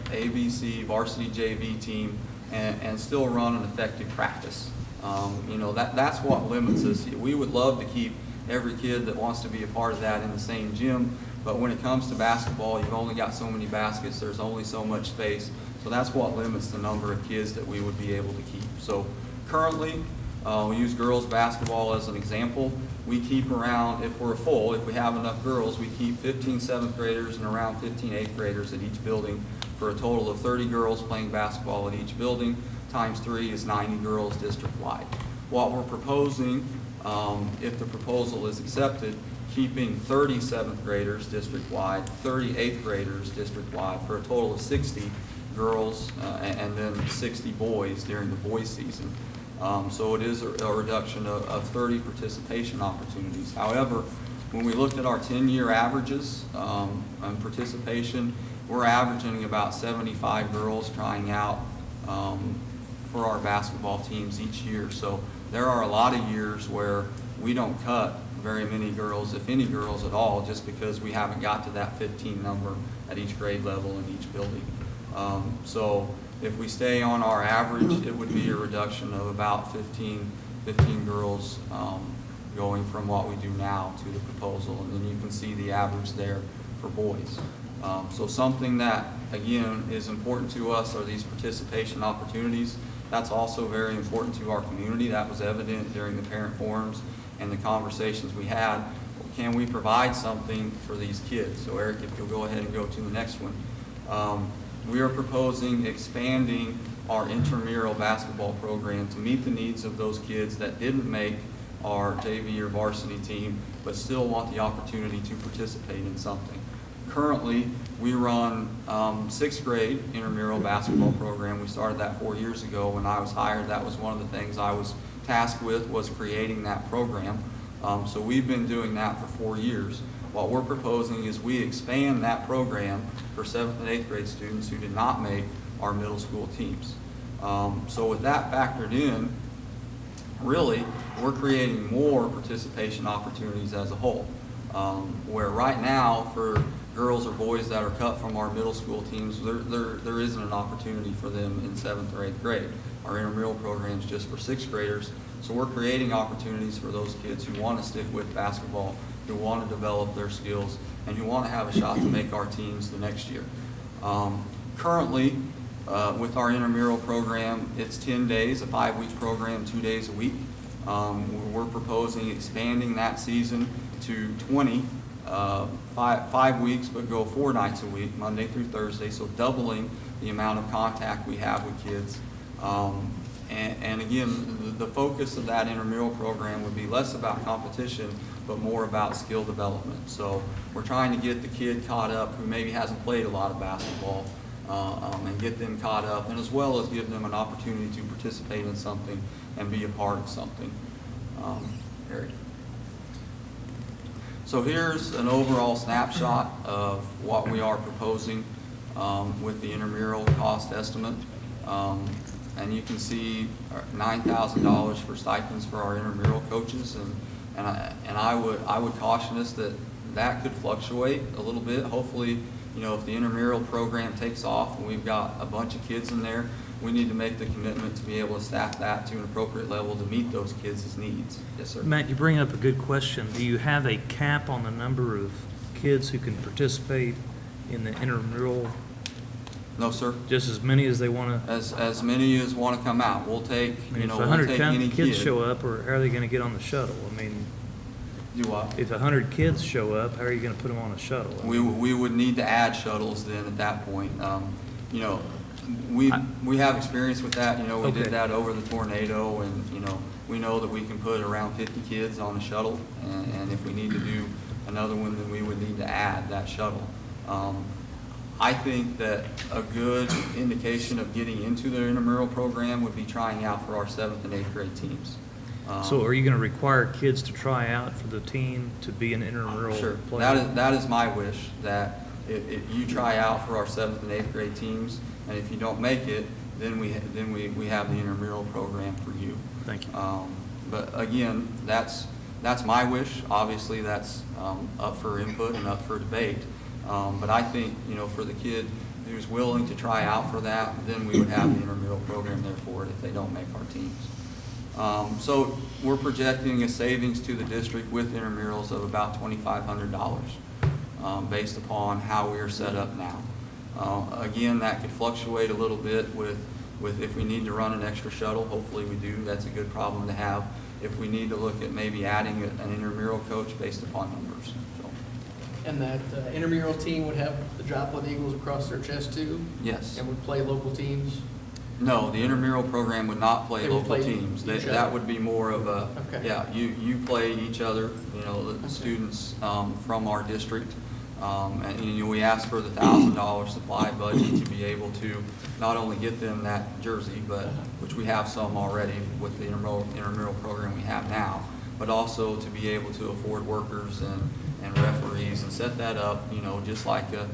ABC varsity JV team and still run an effective practice. That's what limits us. We would love to keep every kid that wants to be a part of that in the same gym, but when it comes to basketball, you've only got so many baskets, there's only so much space, so that's what limits the number of kids that we would be able to keep. So currently, we use girls basketball as an example. We keep around, if we're full, if we have enough girls, we keep 15 7th graders and around 15 8th graders at each building for a total of 30 girls playing basketball at each building, times 3 is 90 girls district-wide. What we're proposing, if the proposal is accepted, keeping 30 7th graders district-wide, 30 8th graders district-wide for a total of 60 girls and then 60 boys during the boys season. So it is a reduction of 30 participation opportunities. However, when we looked at our 10-year averages on participation, we're averaging about 75 girls trying out for our basketball teams each year. So there are a lot of years where we don't cut very many girls, if any girls at all, just because we haven't got to that 15 number at each grade level in each building. So if we stay on our average, it would be a reduction of about 15 girls going from what we do now to the proposal. And then you can see the average there for boys. So something that, again, is important to us are these participation opportunities. That's also very important to our community. That was evident during the parent forums and the conversations we had. Can we provide something for these kids? So Eric, if you'll go ahead and go to the next one. We are proposing expanding our intramural basketball program to meet the needs of those kids that didn't make our JV or varsity team, but still want the opportunity to participate in something. Currently, we run 6th grade intramural basketball program. We started that 4 years ago when I was hired. That was one of the things I was tasked with, was creating that program. So we've been doing that for 4 years. What we're proposing is we expand that program for 7th and 8th grade students who did not make our middle school teams. So with that factored in, really, we're creating more participation opportunities as a whole. Where right now, for girls or boys that are cut from our middle school teams, there isn't an opportunity for them in 7th or 8th grade. Our intramural program's just for 6th graders, so we're creating opportunities for those kids who want to stick with basketball, who want to develop their skills, and who want to have a shot to make our teams the next year. Currently, with our intramural program, it's 10 days, a 5-week program, 2 days a week. We're proposing expanding that season to 20, 5 weeks, but go 4 nights a week, Monday through Thursday, so doubling the amount of contact we have with kids. And again, the focus of that intramural program would be less about competition, but more about skill development. So we're trying to get the kid caught up who maybe hasn't played a lot of basketball, and get them caught up, and as well as give them an opportunity to participate in something and be a part of something. Harry. So here's an overall snapshot of what we are proposing with the intramural cost estimate. And you can see $9,000 for stipends for our intramural coaches, and I would caution us that could fluctuate a little bit. Hopefully, you know, if the intramural program takes off and we've got a bunch of kids in there, we need to make the commitment to be able to staff that to an appropriate level to meet those kids' needs. Yes, sir. Matt, you bring up a good question. Do you have a cap on the number of kids who can participate in the intramural? No, sir. Just as many as they want to? As many as want to come out. We'll take, I mean, we'll if 100 take any kids kid. show up, or how are they going to get on the shuttle? I mean, Do what? if 100 kids show up, how are you going to put them on a shuttle? I mean, We would need to add shuttles then at that point. You know, we have experience with that. You know, we Okay. did that over the tornado, and, you know, we know that we can put around 50 kids on a shuttle, and if we need to do another one, then we would need to add that shuttle. I think that a good indication of getting into the intramural program would be trying out for our 7th and 8th grade teams. So are you going to require kids to try out for the team to be an intramural Sure. player? That is my wish, that if you try out for our 7th and 8th grade teams, and if you don't make it, then we have the intramural program for you. Thank you. But again, that's my wish. Obviously, that's up for input and up for debate. But I think, you know, for the kid who's willing to try out for that, then we would have the intramural program there for it if they don't make our teams. So we're projecting a savings to the district with intramurals of about $2,500 based upon how we are set up now. Again, that could fluctuate a little bit with if we need to run an extra shuttle. Hopefully we do. That's a good problem to have. If we need to look at maybe adding an intramural coach based upon numbers. So, And that intramural team would have the Joplin Eagles across their chest too? yes. And would play local teams? No, the intramural program would not play They would local play teams. each That other. would be more of a, Okay. yeah, you play each other, you know, the students from our district. And you know, we asked for the $1,000 supply budget to be able to not only get them that jersey, but, which we have some already with the intramural program we have now, but also to be able to afford workers and referees and set that up, you know, just like a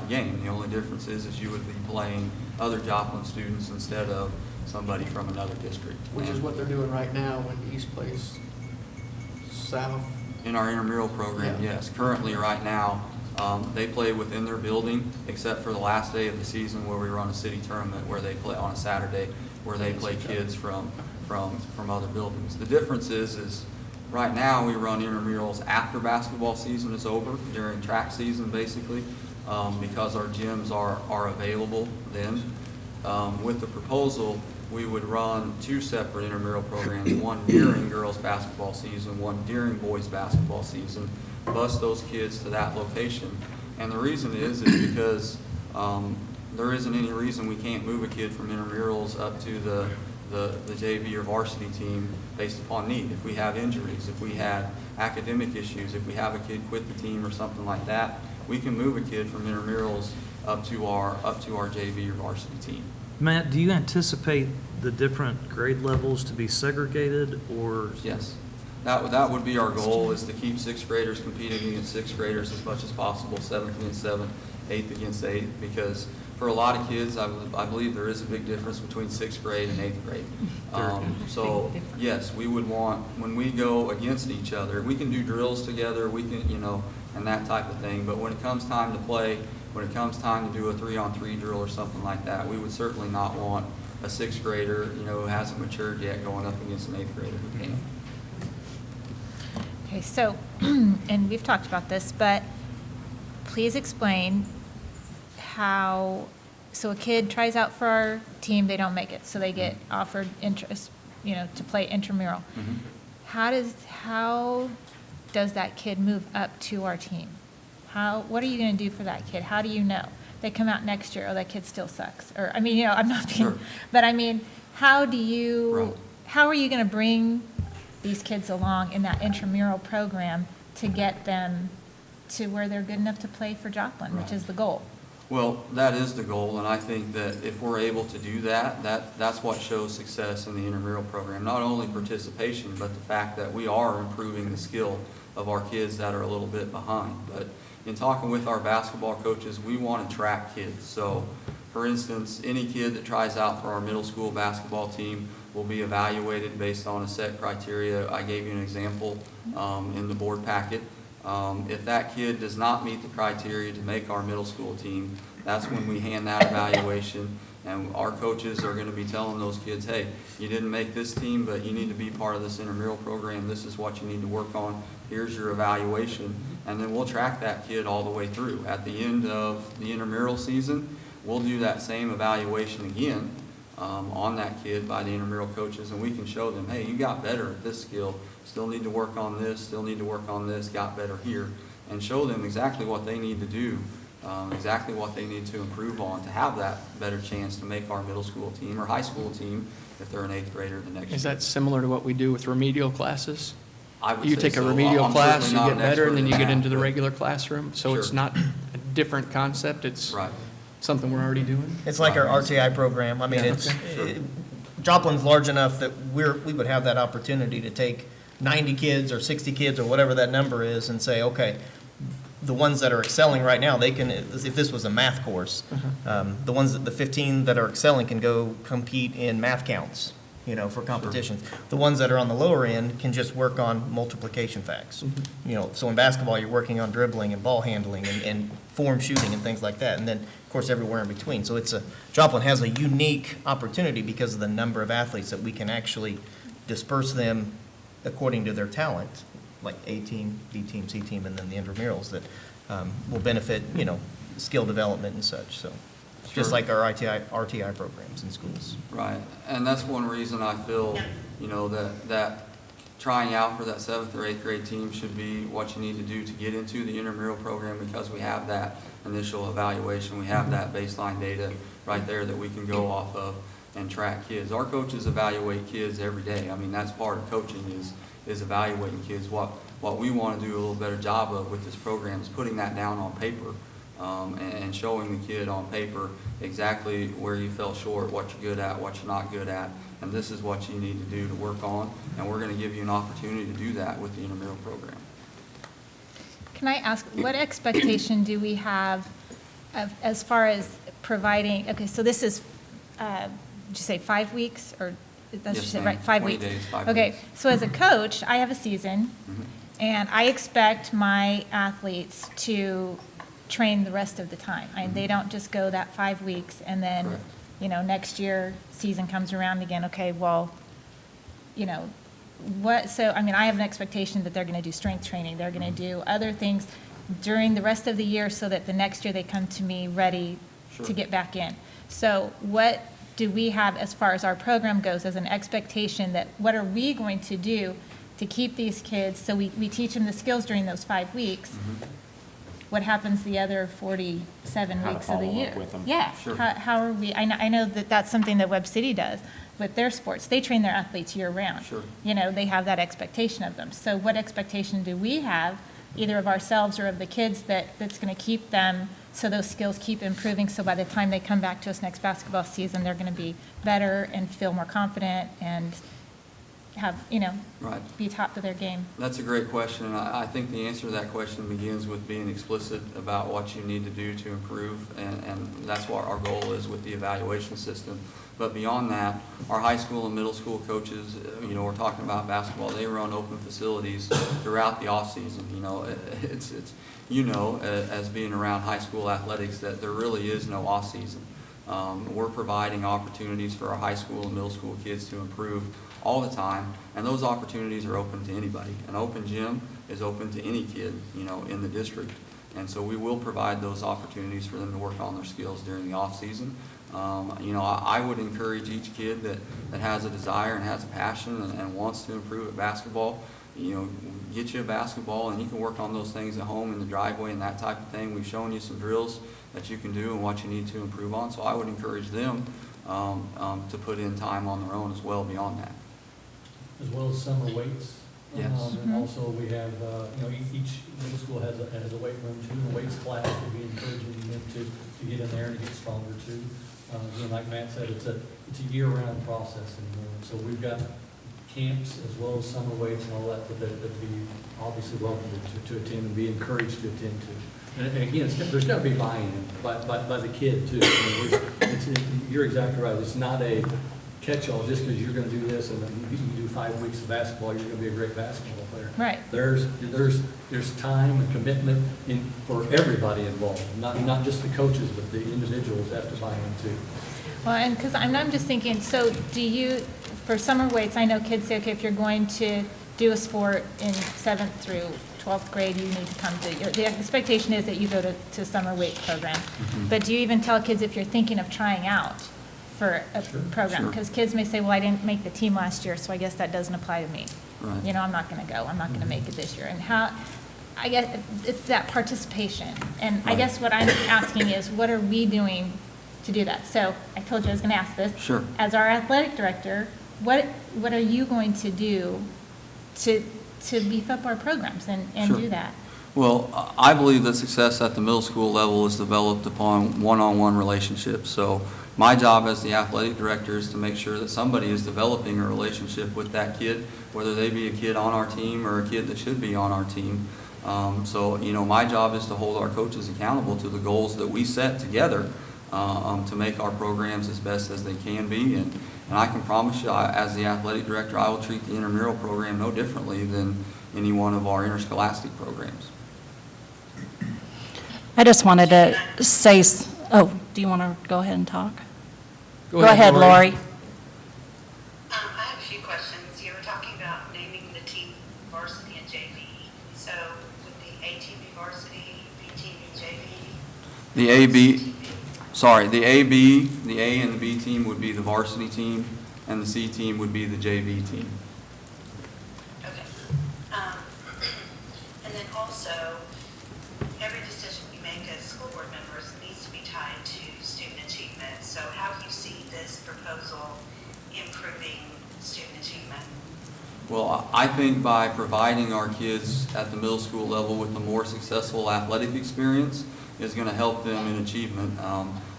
game. The only difference is you would be playing other Joplin students instead of somebody from another district. Which is what they're doing right now when East plays South. In our intramural program, Yeah. yes. Currently, right now, they play within their building, except for the last day of the season where we run a city tournament where they play on a Saturday, where they play kids from other buildings. The difference is right now we run intramurals after basketball season is over, during track season basically, because our gyms are available then. With the proposal, we would run 2 separate intramural programs, one during girls' basketball season, one during boys' basketball season, bus those kids to that location. And the reason is because there isn't any reason we can't move a kid from intramurals up to the JV or varsity team based upon need. If we have injuries, if we have academic issues, if we have a kid quit the team or something like that, we can move a kid from intramurals up to our JV or varsity team. Matt, do you anticipate the different grade levels to be segregated, or? Yes. That would be our goal, is to keep sixth graders competing against sixth graders as much as possible, seventh against seventh, eighth against eighth, because for a lot of kids, I believe there is a big difference between sixth grade and eighth grade. So, yes, we would want, when we go against each other, we can do drills together, we can, and that type of thing, but when it comes time to play, when it comes time to do a 3-on-3 drill or something like that, we would certainly not want a sixth grader, who hasn't matured yet, going up against an eighth grader who can't. Okay, so, and we've talked about this, but please explain how, so a kid tries out for our team, they don't make it, so they get offered interest, to play intramural. Mm-hmm. How does that kid move up to our team? What are you going to do for that kid? How do you know? They come out next year, oh, that kid still sucks. Or, I'm not being, Sure. but how are you going to bring these kids along in that intramural program to get them to where they're good enough to play for Joplin, which is the goal? Well, that is the goal, and I think that if we're able to do that's what shows success in the intramural program. Not only participation, but the fact that we are improving the skill of our kids that are a little bit behind. But in talking with our basketball coaches, we want to track kids. So, for instance, any kid that tries out for our middle school basketball team will be evaluated based on a set criteria. I gave you an example in the board packet. If that kid does not meet the criteria to make our middle school team, that's when we hand that evaluation, and our coaches are going to be telling those kids, hey, you didn't make this team, but you need to be part of this intramural program. This is what you need to work on. Here's your evaluation. And then we'll track that kid all the way through. At the end of the intramural season, we'll do that same evaluation again on that kid by the intramural coaches, and we can show them, hey, you got better at this skill, still need to work on this, still need to work on this, got better here, and show them exactly what they need to do, exactly what they need to improve on to have that better chance to make our middle school team or high school team if they're an eighth grader the next year. Is that similar to what we do with remedial classes? I would You say take a so. remedial I'm class, certainly you not get an better, and expert then you in get that, into the but- regular classroom, so it's Sure. not a different concept, it's Right. something we're already doing? It's like our RTI program. I mean, Yeah. it's, Okay. Joplin's large enough that we would have that opportunity to take 90 kids or 60 kids or whatever that number is and say, okay, the ones that are excelling right now, they can, if this was a math course, the 15 that are excelling can go compete in math counts, for competitions. The ones that are on the lower end can just work on multiplication facts. So in basketball, you're working on dribbling and ball handling and form shooting and things like that. And then, of course, everywhere in between. So Joplin has a unique opportunity because of the number of athletes that we can actually disperse them according to their talent, like A team, B team, C team, and then the intramurals that will benefit, skill development and such. So just Sure. like our RTI programs in schools. Right, and that's one reason I feel, that trying out for that seventh or eighth grade team should be what you need to do to get into the intramural program, because we have that initial evaluation, we have that baseline data right there that we can go off of and track kids. Our coaches evaluate kids every day. I mean, that's part of coaching is evaluating kids. What we want to do a little better job of with this program is putting that down on paper. And showing the kid on paper exactly where you fell short, what you're good at, what you're not good at, and this is what you need to do to work on, and we're going to give you an opportunity to do that with the intramural program. Can I ask, what expectation do we have as far as providing, okay, so this is, did you say 5 weeks, or that's Yes, just it, ma'am. right, 5 20 weeks? days, 5 Okay, weeks. so as a coach, I have a season, and I expect my athletes to train the rest of the time. They don't just go that 5 weeks, and then, Correct. next year, season comes around again, okay, well, I have an expectation that they're going to do strength training, they're going to do other things during the rest of the year so that the next year they come to me ready Sure. to get back in. So what do we have as far as our program goes as an expectation that, what are we going to do to keep these kids, so we teach them the skills during those 5 weeks? What happens the other 47 How to weeks of the follow year? up with them. Yeah, Sure. how are we, I know that that's something that Webb City does with their sports. They train their athletes year-round. Sure. They have that expectation of them. So what expectation do we have, either of ourselves or of the kids, that's going to keep them, so those skills keep improving, so by the time they come back to us next basketball season, they're going to be better and feel more confident and have, Right. be top of their game? That's a great question, and I think the answer to that question begins with being explicit about what you need to do to improve, and that's what our goal is with the evaluation system. But beyond that, our high school and middle school coaches, we're talking about basketball, they run open facilities throughout the off-season. It's as being around high school athletics, that there really is no off-season. We're providing opportunities for our high school and middle school kids to improve all the time, and those opportunities are open to anybody. An open gym is open to any kid, in the district. And so we will provide those opportunities for them to work on their skills during the off-season. I would encourage each kid that has a desire and has a passion and wants to improve at basketball, get you a basketball, and you can work on those things at home in the driveway and that type of thing. We've shown you some drills that you can do and what you need to improve on. So I would encourage them to put in time on their own as well beyond that. As well as summer weights. Yes. And also we have, each middle school has a weight room too, and a weights class. We'll be encouraging them to get in there and to get stronger too. Again, like Matt said, it's a year-round process anymore. So we've got camps as well as summer weights and all that that be obviously welcome to attend and be encouraged to attend to. And again, there's got to be buy-in by the kid too. You're exactly right. It's not a catch-all just because you're going to do this and then you do 5 weeks of basketball, you're going to be a great basketball player. Right. There's time and commitment for everybody involved, not just the coaches, but the individuals have to buy in too. Well, and because I'm just thinking, so do you, for summer weights, I know kids say, okay, if you're going to do a sport in 7th through 12th grade, you need to come to, the expectation is that you go to summer weight program. Mm-hmm. But do you even tell kids if you're thinking of trying out for a program? Sure. Because kids may say, well, I didn't make the team last year, so I guess that doesn't apply to me. Right. I'm not going to go. I'm not going to make it this year. And I guess it's that participation. And I Right. guess what I'm asking is, what are we doing to do that? So I told you I was going to ask this. Sure. As our athletic director, what are you going to do to beef up our programs and Sure. do that? Well, I believe that success at the middle school level is developed upon one-on-one relationships. So my job as the athletic director is to make sure that somebody is developing a relationship with that kid, whether they be a kid on our team or a kid that should be on our team. My job is to hold our coaches accountable to the goals that we set together to make our programs as best as they can be. And I can promise you, as the athletic director, I will treat the intramural program no differently than any one of our interscholastic programs. I just wanted to say, do you want to go ahead and talk? Go ahead, Lori. I have a few questions. You were talking about naming the team varsity and JV. So would the A team be varsity, B team be JV? The A and the B team would be the varsity team, and the C team would be the JV team. Okay. And then also, every decision we make as school board members needs to be tied to student achievement. So how do you see this proposal improving student achievement? Well, I think by providing our kids at the middle school level with a more successful athletic experience is going to help them in achievement.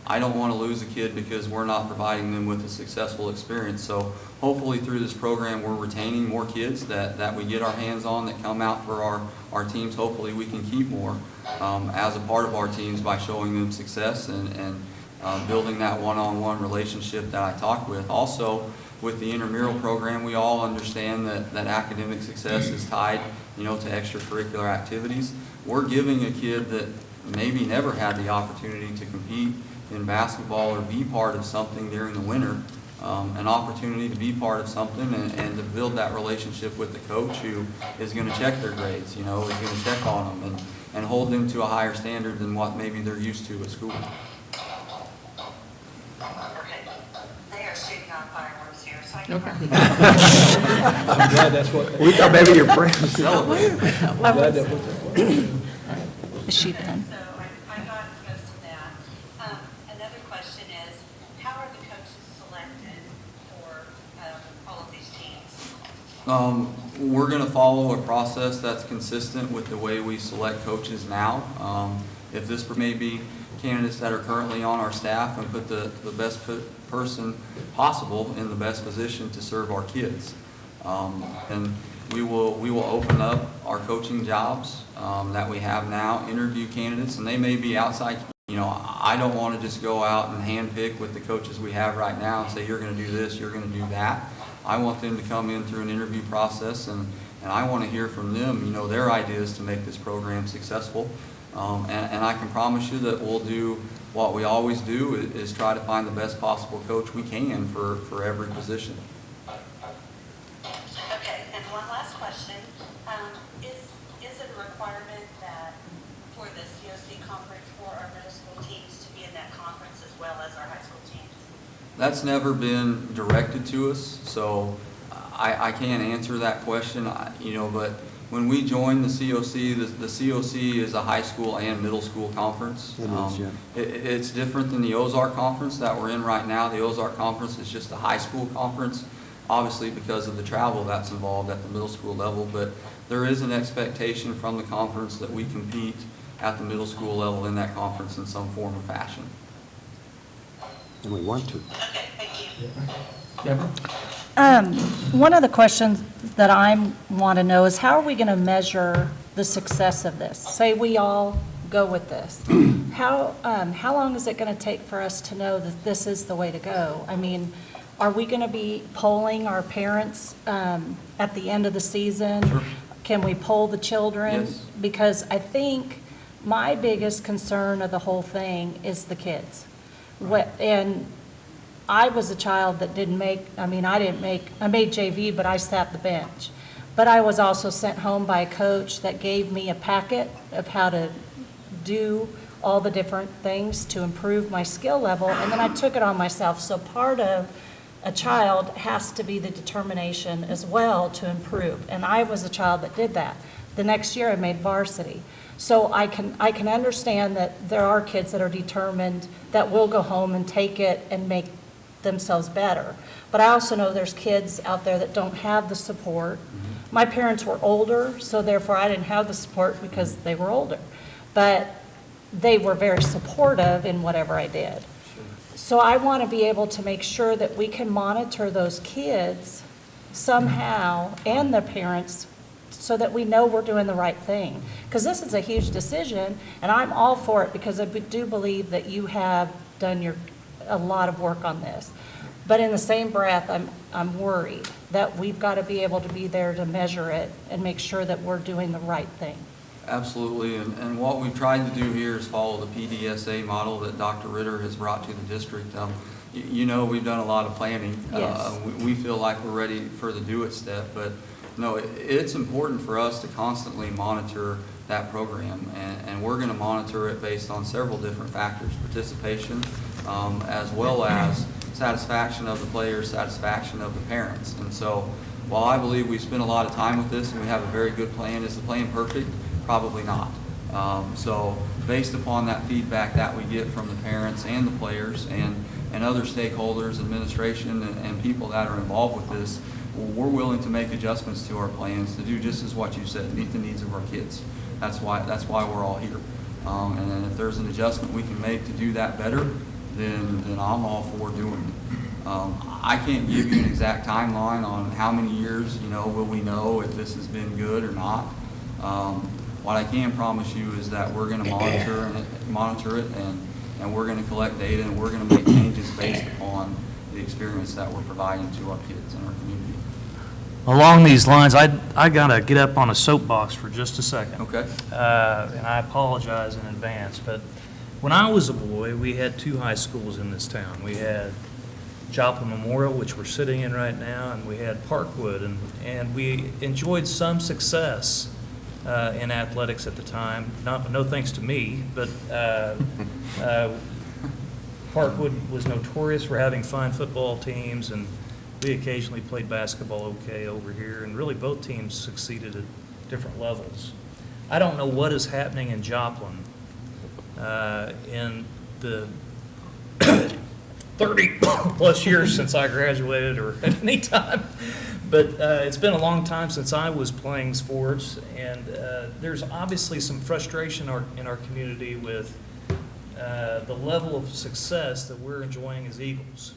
I don't want to lose a kid because we're not providing them with a successful experience. So hopefully through this program, we're retaining more kids that we get our hands on that come out for our teams. Hopefully we can keep more as a part of our teams by showing them success and building that one-on-one relationship that I talked with. Also, with the intramural program, we all understand that academic success is tied, to extracurricular activities. We're giving a kid that maybe never had the opportunity to compete in basketball or be part of something during the winter, an opportunity to be part of something and to build that relationship with the coach who is going to check their grades, is going to check on them and hold them to a higher standard than what maybe they're used to at school. Okay. They are shooting on fireworks here, so I can. Okay. I'm glad that's what. We thought maybe your friends. Celebrate. I'm glad that was that. Is she done? So I got most of that. Another question is, how are the coaches selected for all of these teams? We're going to follow a process that's consistent with the way we select coaches now. If this may be candidates that are currently on our staff and put the best person possible in the best position to serve our kids. And we will open up our coaching jobs that we have now, interview candidates, and they may be outside. I don't want to just go out and handpick with the coaches we have right now and say, you're going to do this, you're going to do that. I want them to come in through an interview process, and I want to hear from them, their ideas to make this program successful. And I can promise you that we'll do what we always do, is try to find the best possible coach we can for every position. Okay, and one last question. Is it a requirement that for the COC conference for our middle school teams to be in that conference as well as our high school teams? That's never been directed to us, so I can't answer that question, but when we joined the COC, the COC is a high school and middle school conference. It is, yeah. It's different than the Ozark Conference that we're in right now. The Ozark Conference is just a high school conference, obviously because of the travel that's involved at the middle school level, but there is an expectation from the conference that we compete at the middle school level in that conference in some form or fashion. And we want to. Okay, thank you. Deborah? One of the questions that I want to know is how are we going to measure the success of this? Say we all go with this. How long is it going to take for us to know that this is the way to go? I mean, are we going to be polling our parents at the end of the season? Sure. Can we poll the children? Yes. Because I think my biggest concern of the whole thing is the kids. And I was a child that I made JV, but I sat the bench. But I was also sent home by a coach that gave me a packet of how to do all the different things to improve my skill level, and then I took it on myself. So part of a child has to be the determination as well to improve, and I was a child that did that. The next year I made varsity. So I can understand that there are kids that are determined that will go home and take it and make themselves better. But I also know there's kids out there that don't have the support. My parents were older, so therefore I didn't have the support because they were older. But they were very supportive in whatever I did. So I want to be able to make sure that we can monitor those kids somehow and their parents so that we know we're doing the right thing. Because this is a huge decision, and I'm all for it because I do believe that you have done a lot of work on this. But in the same breath, I'm worried that we've got to be able to be there to measure it and make sure that we're doing the right thing. Absolutely, and what we've tried to do here is follow the PDSA model that Dr. Ritter has brought to the district. We've done a lot of planning. Yes. We feel like we're ready for the do it step, but no, it's important for us to constantly monitor that program, and we're going to monitor it based on several different factors: participation, as well as satisfaction of the players, satisfaction of the parents. And so while I believe we spend a lot of time with this and we have a very good plan, is the plan perfect? Probably not. So based upon that feedback that we get from the parents and the players and other stakeholders, administration, and people that are involved with this, we're willing to make adjustments to our plans to do just as what you said, meet the needs of our kids. That's why we're all here. And then if there's an adjustment we can make to do that better, then I'm all for doing it. I can't give you an exact timeline on how many years, will we know if this has been good or not. What I can promise you is that we're going to monitor it, and we're going to collect data, and we're going to make changes based upon the experience that we're providing to our kids and our community. Along these lines, I gotta get up on a soapbox for just a second. Okay. And I apologize in advance, but when I was a boy, we had two high schools in this town. We had Joplin Memorial, which we're sitting in right now, and we had Parkwood, and we enjoyed some success in athletics at the time. No thanks to me, but Parkwood was notorious for having fine football teams, and we occasionally played basketball okay over here, and really both teams succeeded at different levels. I don't know what is happening in Joplin in the 30-plus years since I graduated or at any time, but it's been a long time since I was playing sports, and there's obviously some frustration in our community with the level of success that we're enjoying as Eagles.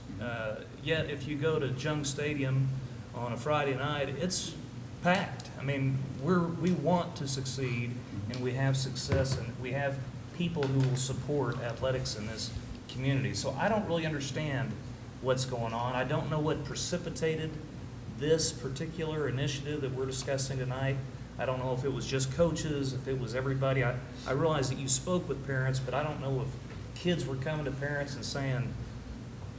Yet if you go to Jung Stadium on a Friday night, it's packed. I mean, we want to succeed, and we have success, and we have people who will support athletics in this community. So I don't really understand what's going on. I don't know what precipitated this particular initiative that we're discussing tonight. I don't know if it was just coaches, if it was everybody. I realize that you spoke with parents, but I don't know if kids were coming to parents and saying,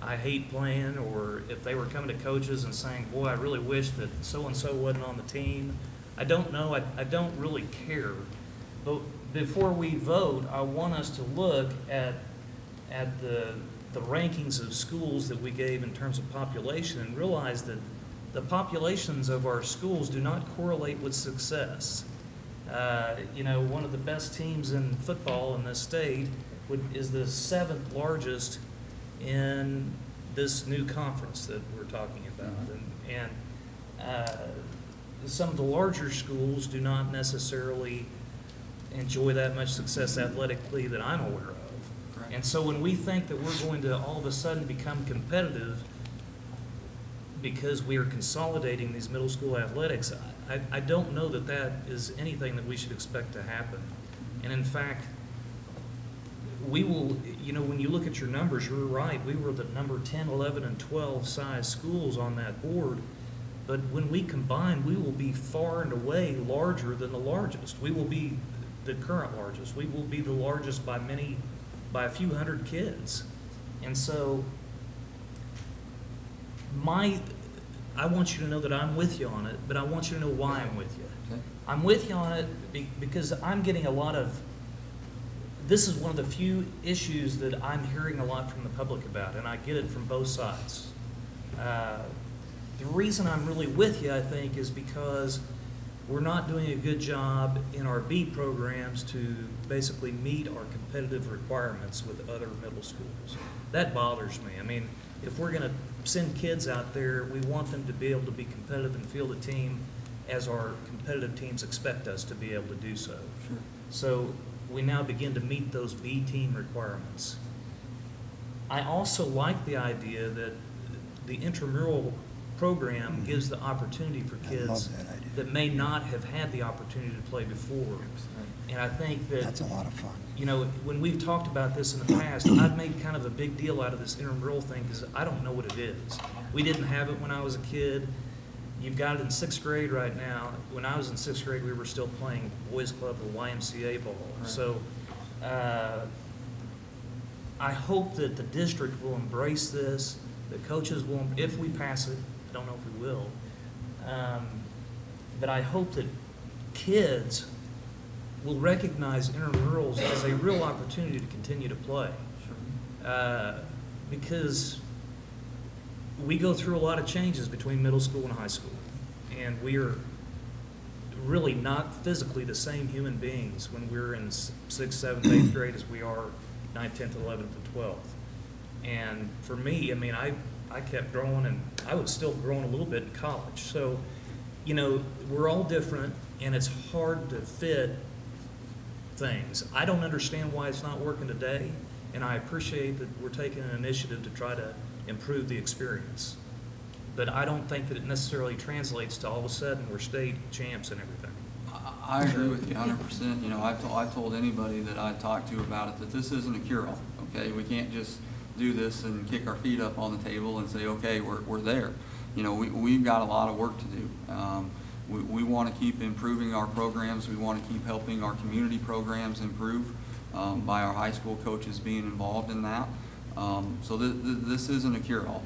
I hate playing, or if they were coming to coaches and saying, boy, I really wish that so-and-so wasn't on the team. I don't know. I don't really care. But before we vote, I want us to look at the rankings of schools that we gave in terms of population and realize that the populations of our schools do not correlate with success. One of the best teams in football in this state is the 7th largest in this new conference that we're talking about. And some of the larger schools do not necessarily enjoy that much success athletically that I'm aware of. Correct. And so when we think that we're going to all of a sudden become competitive because we are consolidating these middle school athletics, I don't know that that is anything that we should expect to happen. And in fact, we will, when you look at your numbers, you're right. We were the number 10, 11, and 12 size schools on that board. But when we combine, we will be far and away larger than the largest. We will be the current largest. We will be the largest by a few hundred kids. And so I want you to know that I'm with you on it, but I want you to know why I'm with you. Okay. I'm with you on it because I'm getting a lot of, this is one of the few issues that I'm hearing a lot from the public about, and I get it from both sides. The reason I'm really with you, I think, is because we're not doing a good job in our B programs to basically meet our competitive requirements with other middle schools. That bothers me. I mean, if we're going to send kids out there, we want them to be able to be competitive and field a team as our competitive teams expect us to be able to do so. Sure. So we now begin to meet those B team requirements. I also like the idea that the intramural program gives the opportunity for kids that may not have had the opportunity to play before. And I think that's a lot of fun. When we've talked about this in the past, I've made kind of a big deal out of this intramural thing because I don't know what it is. We didn't have it when I was a kid. You've got it in 6th grade right now. When I was in 6th grade, we were still playing boys club or YMCA ball. Right. So I hope that the district will embrace this. The coaches will, if we pass it. I don't know if we will. But I hope that kids will recognize intramurals as a real opportunity to continue to play. Sure. Because we go through a lot of changes between middle school and high school. And we are really not physically the same human beings when we're in 6th, 7th, 8th grade as we are 9th, 10th, 11th, and 12th. And for me, I mean, I kept growing, and I was still growing a little bit in college. So, we're all different, and it's hard to fit things. I don't understand why it's not working today, and I appreciate that we're taking an initiative to try to improve the experience. But I don't think that it necessarily translates to all of a sudden we're state champs and everything. I agree with you 100%. I've told anybody that I talked to about it that this isn't a cure-all, okay? We can't just do this and kick our feet up on the table and say, okay, we're there. We've got a lot of work to do. We want to keep improving our programs. We want to keep helping our community programs improve by our high school coaches being involved in that. So this isn't a cure-all.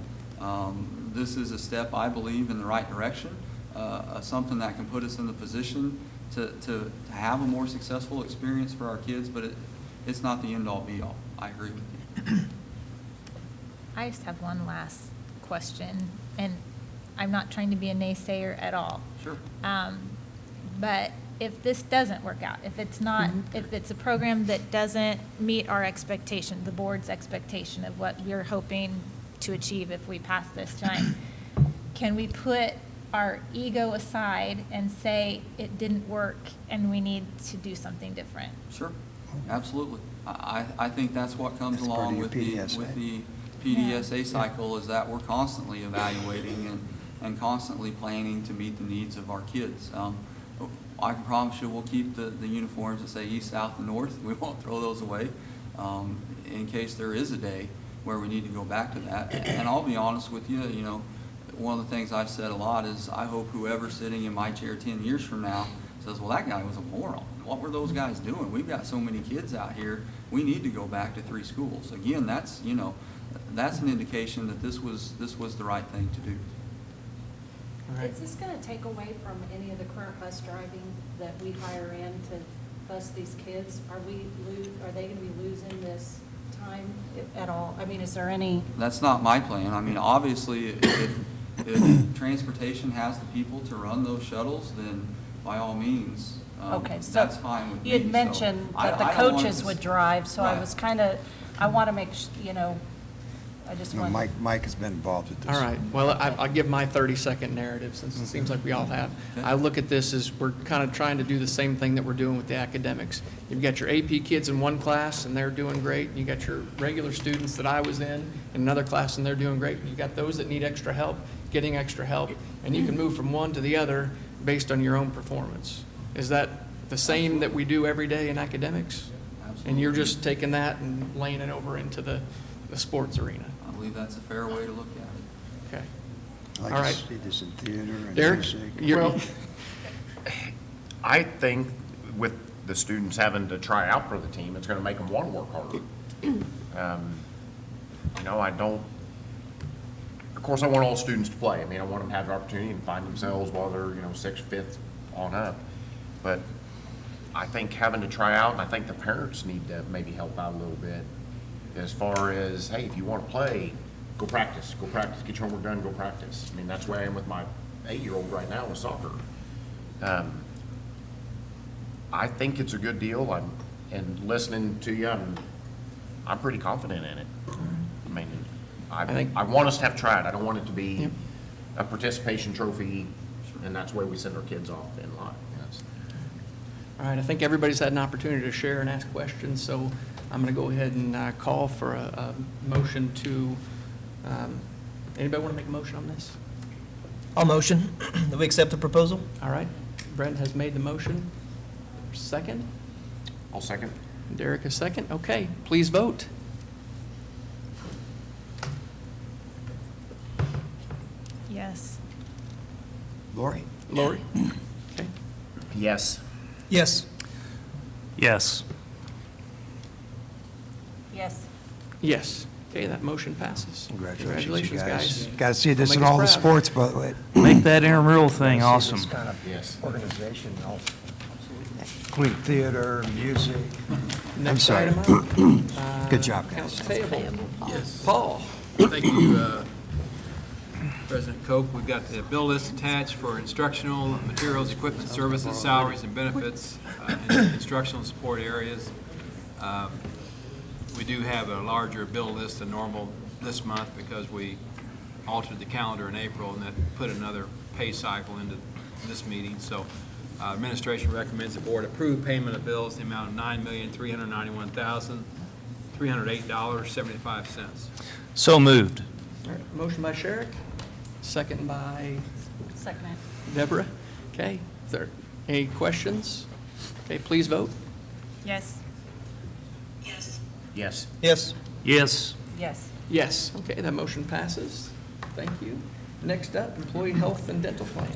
This is a step, I believe, in the right direction, something that can put us in the position to have a more successful experience for our kids, but it's not the end-all, be-all. I agree with you. I just have one last question, and I'm not trying to be a naysayer at all. Sure. But if this doesn't work out, if it's not, if it's a program that doesn't meet our expectation, the board's expectation of what we're hoping to achieve if we pass this tonight, can we put our ego aside and say it didn't work and we need to do something different? Sure, absolutely. I think that's what comes along with the PDSA cycle, is that we're constantly evaluating and constantly planning to meet the needs of our kids. I can promise you we'll keep the uniforms that say east, south, and north. We won't throw those away in case there is a day where we need to go back to that. And I'll be honest with you, you know, one of the things I've said a lot is I hope whoever's sitting in my chair 10 years from now says, well, that guy was a moron. What were those guys doing? We've got so many kids out here. We need to go back to 3 schools. Again, that's, you know, that's an indication that this was the right thing to do. All right. Is this going to take away from any of the current bus driving that we hire in to bus these kids? Are they going to be losing this time at all? I mean, is there any? That's not my plan. I mean, obviously, if transportation has the people to run those shuttles, then by all means, Okay, so that's fine with me. you had mentioned that the coaches would drive, so I Right. was kind of, I want to make, you know, I just You know, want. Mike has been involved with this. All right, well, I'll give my 30-second narrative, since it seems like we all have. I look at this as we're kind of trying to do the same thing that we're doing with the academics. You've got your AP kids in one class, and they're doing great. You got your regular students that I was in another class, and they're doing great. You got those that need extra help, getting extra help, and you can move from one to the other based on your own performance. Is that the same that we do every day in academics? Absolutely. And you're just taking that and laying it over into the sports arena? I believe that's a fair way to look at it. Okay. I like All to right. see this in theater and Derek, music. you're, I think with the students having to try out for the team, it's going to make them want to work harder. You know, I don't, of course, I want all students to play. I mean, I want them to have the opportunity and find themselves while they're, you know, 6th, 5th on up. But I think having to try out, and I think the parents need to maybe help out a little bit as far as, hey, if you want to play, go practice, get your homework done, go practice. I mean, that's where I am with my 8-year-old right now with soccer. I think it's a good deal. And listening to you, I'm pretty confident in it. I mean, I want us to have tried. I don't want it to be a participation trophy, and that's where we send our kids off in line. all right, I think everybody's had an opportunity to share and ask questions, so I'm going to go ahead and call for a motion to, anybody want to make a motion on this? I'll motion that we accept the proposal. All right, Brent has made the motion. Second? I'll second. Derek is second. Okay, please vote. Yes. Lori? Lori? Okay. Yes. Yes. Yes. Yes. Yes. Okay, that motion passes. Congratulations, you guys. guys. Got to see this Make in us all the proud. sports, by the way. Make that intramural thing awesome. This kind of Yes. organization, including theater, music. I'm Next sorry. item up. Good job, guys. Accounts payable. Yes. Paul? Thank you, President Koch. We've got the bill list attached for instructional materials, equipment, services, salaries, and benefits in the instructional support areas. We do have a larger bill list than normal this month because we altered the calendar in April, and that put another pay cycle into this meeting. So administration recommends the board approve payment of bills in the amount of $9,391,308.75. So moved. All right, motion by Sherrick, second by Second. Deborah. Okay, is there any questions? Okay, please vote. Yes. Yes. Yes. Yes. Yes. Yes. Yes, okay, that motion passes. Thank you. Next up, employee health and dental plan.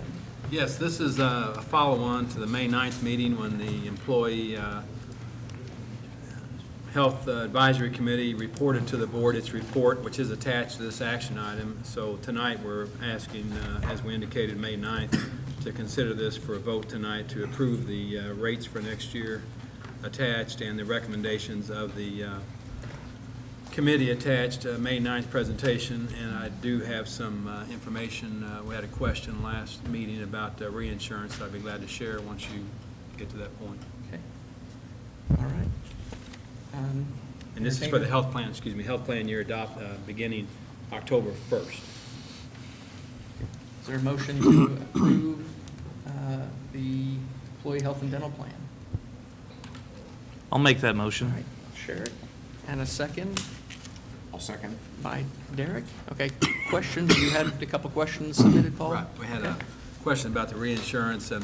Yes, this is a follow-on to the May 9th meeting when the Employee Health Advisory Committee reported to the board its report, which is attached to this action item. So tonight, we're asking, as we indicated May 9th, to consider this for a vote tonight to approve the rates for next year attached and the recommendations of the committee attached May 9th presentation. And I do have some information. We had a question last meeting about reinsurance. I'd be glad to share once you get to that point. Okay. All right. And this is for the health plan, health plan year beginning October 1st. Is there a motion to approve the employee health and dental plan? I'll make that All motion. right, Sherrick, and a second. I'll I'll second. By Derek. Okay, questions? You had a couple questions submitted, Paul? Right, we had a question about the reinsurance, and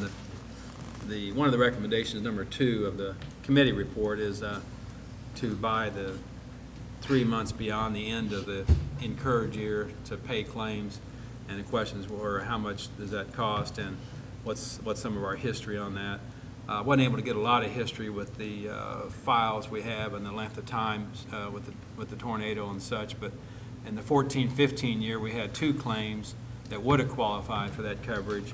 one of the recommendations, number 2 of the committee report, is to buy the 3 months beyond the end of the incurred year to pay claims. And the questions were, how much does that cost, and what's some of our history on that? Wasn't able to get a lot of history with the files we have and the length of time with the tornado and such, but in the 14-15 year, we had 2 claims that would have qualified for that coverage.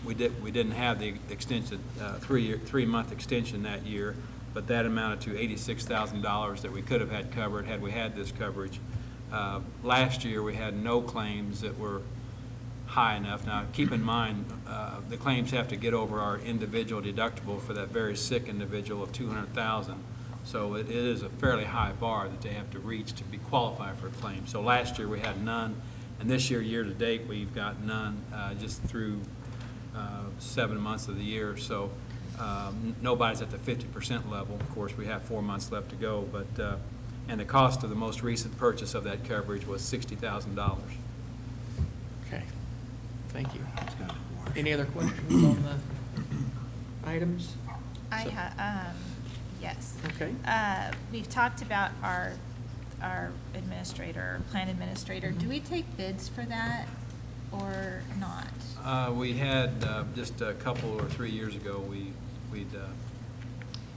We didn't have the extension, 3-month extension that year, but that amounted to $86,000 that we could have had covered had we had this coverage. Last year, we had no claims that were high enough. Now, keep in mind, the claims have to get over our individual deductible for that very sick individual of $200,000. So it is a fairly high bar that they have to reach to be qualified for a claim. So last year, we had none, and this year, year to date, we've got none just through 7 months of the year. So nobody's at the 50% level. Of course, we have 4 months left to go, but and the cost of the most recent purchase of that coverage was $60,000. Okay, thank you. Any other questions on the items? I have, yes. Okay. We've talked about our administrator, plan administrator. Do we take bids for that or not? We had just a couple or 3 years ago, we'd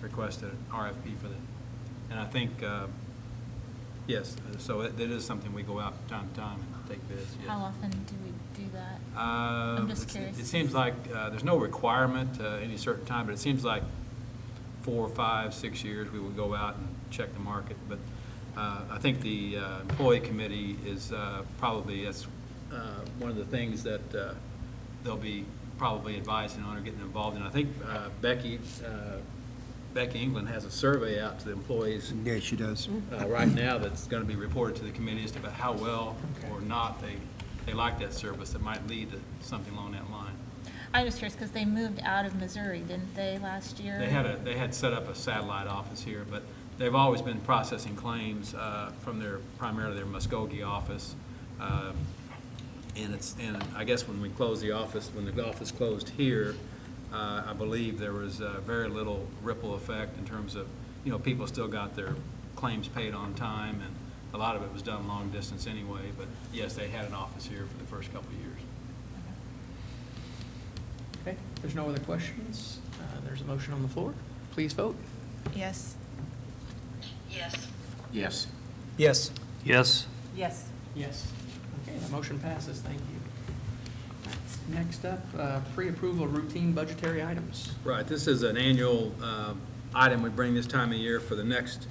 requested an RFP for that. And I think, yes, so it is something we go out from time to time and take bids, yes. How often do we do that? I'm just curious. It seems like there's no requirement any certain time, but it seems like 4, 5, 6 years we would go out and check the market. But I think the employee committee is probably, that's one of the things that they'll be probably advising on or getting involved in. I think Becky England has a survey out to the employees. Yeah, she does. Right now that's going to be reported to the committee as to about how well or not they like that service that might lead to something along that line. I'm just curious because they moved out of Missouri, didn't they, last year? They had set up a satellite office here, but they've always been processing claims from primarily their Muskogee office. And I guess when we closed the office, when the office closed here, I believe there was very little ripple effect in terms of, people still got their claims paid on time, and a lot of it was done long distance anyway. But yes, they had an office here for the first couple of years. Okay, if there's no other questions, there's a motion on the floor. Please vote. Yes. Yes. Yes. Yes. Yes. Yes. Yes. Okay, the motion passes. Thank you. Next up, pre-approval routine budgetary items. Right, this is an annual item we bring this time of year for the next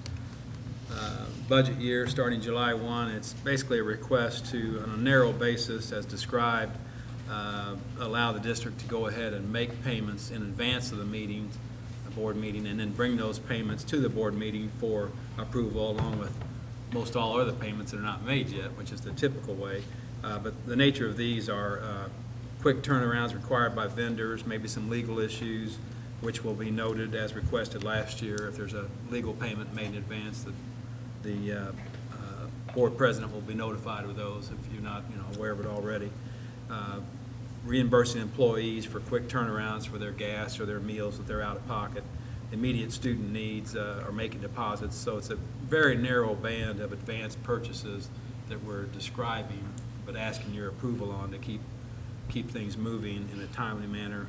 budget year, starting July 1. It's basically a request to, on a narrow basis, as described, allow the district to go ahead and make payments in advance of the meeting, a board meeting, and then bring those payments to the board meeting for approval, along with most all other payments that are not made yet, which is the typical way. But the nature of these are quick turnarounds required by vendors, maybe some legal issues, which will be noted as requested last year. If there's a legal payment made in advance, the board president will be notified of those if you're not aware of it already. Reimbursing employees for quick turnarounds for their gas or their meals that they're out of pocket. Immediate student needs or making deposits. So it's a very narrow band of advanced purchases that we're describing, but asking your approval on to keep things moving in a timely manner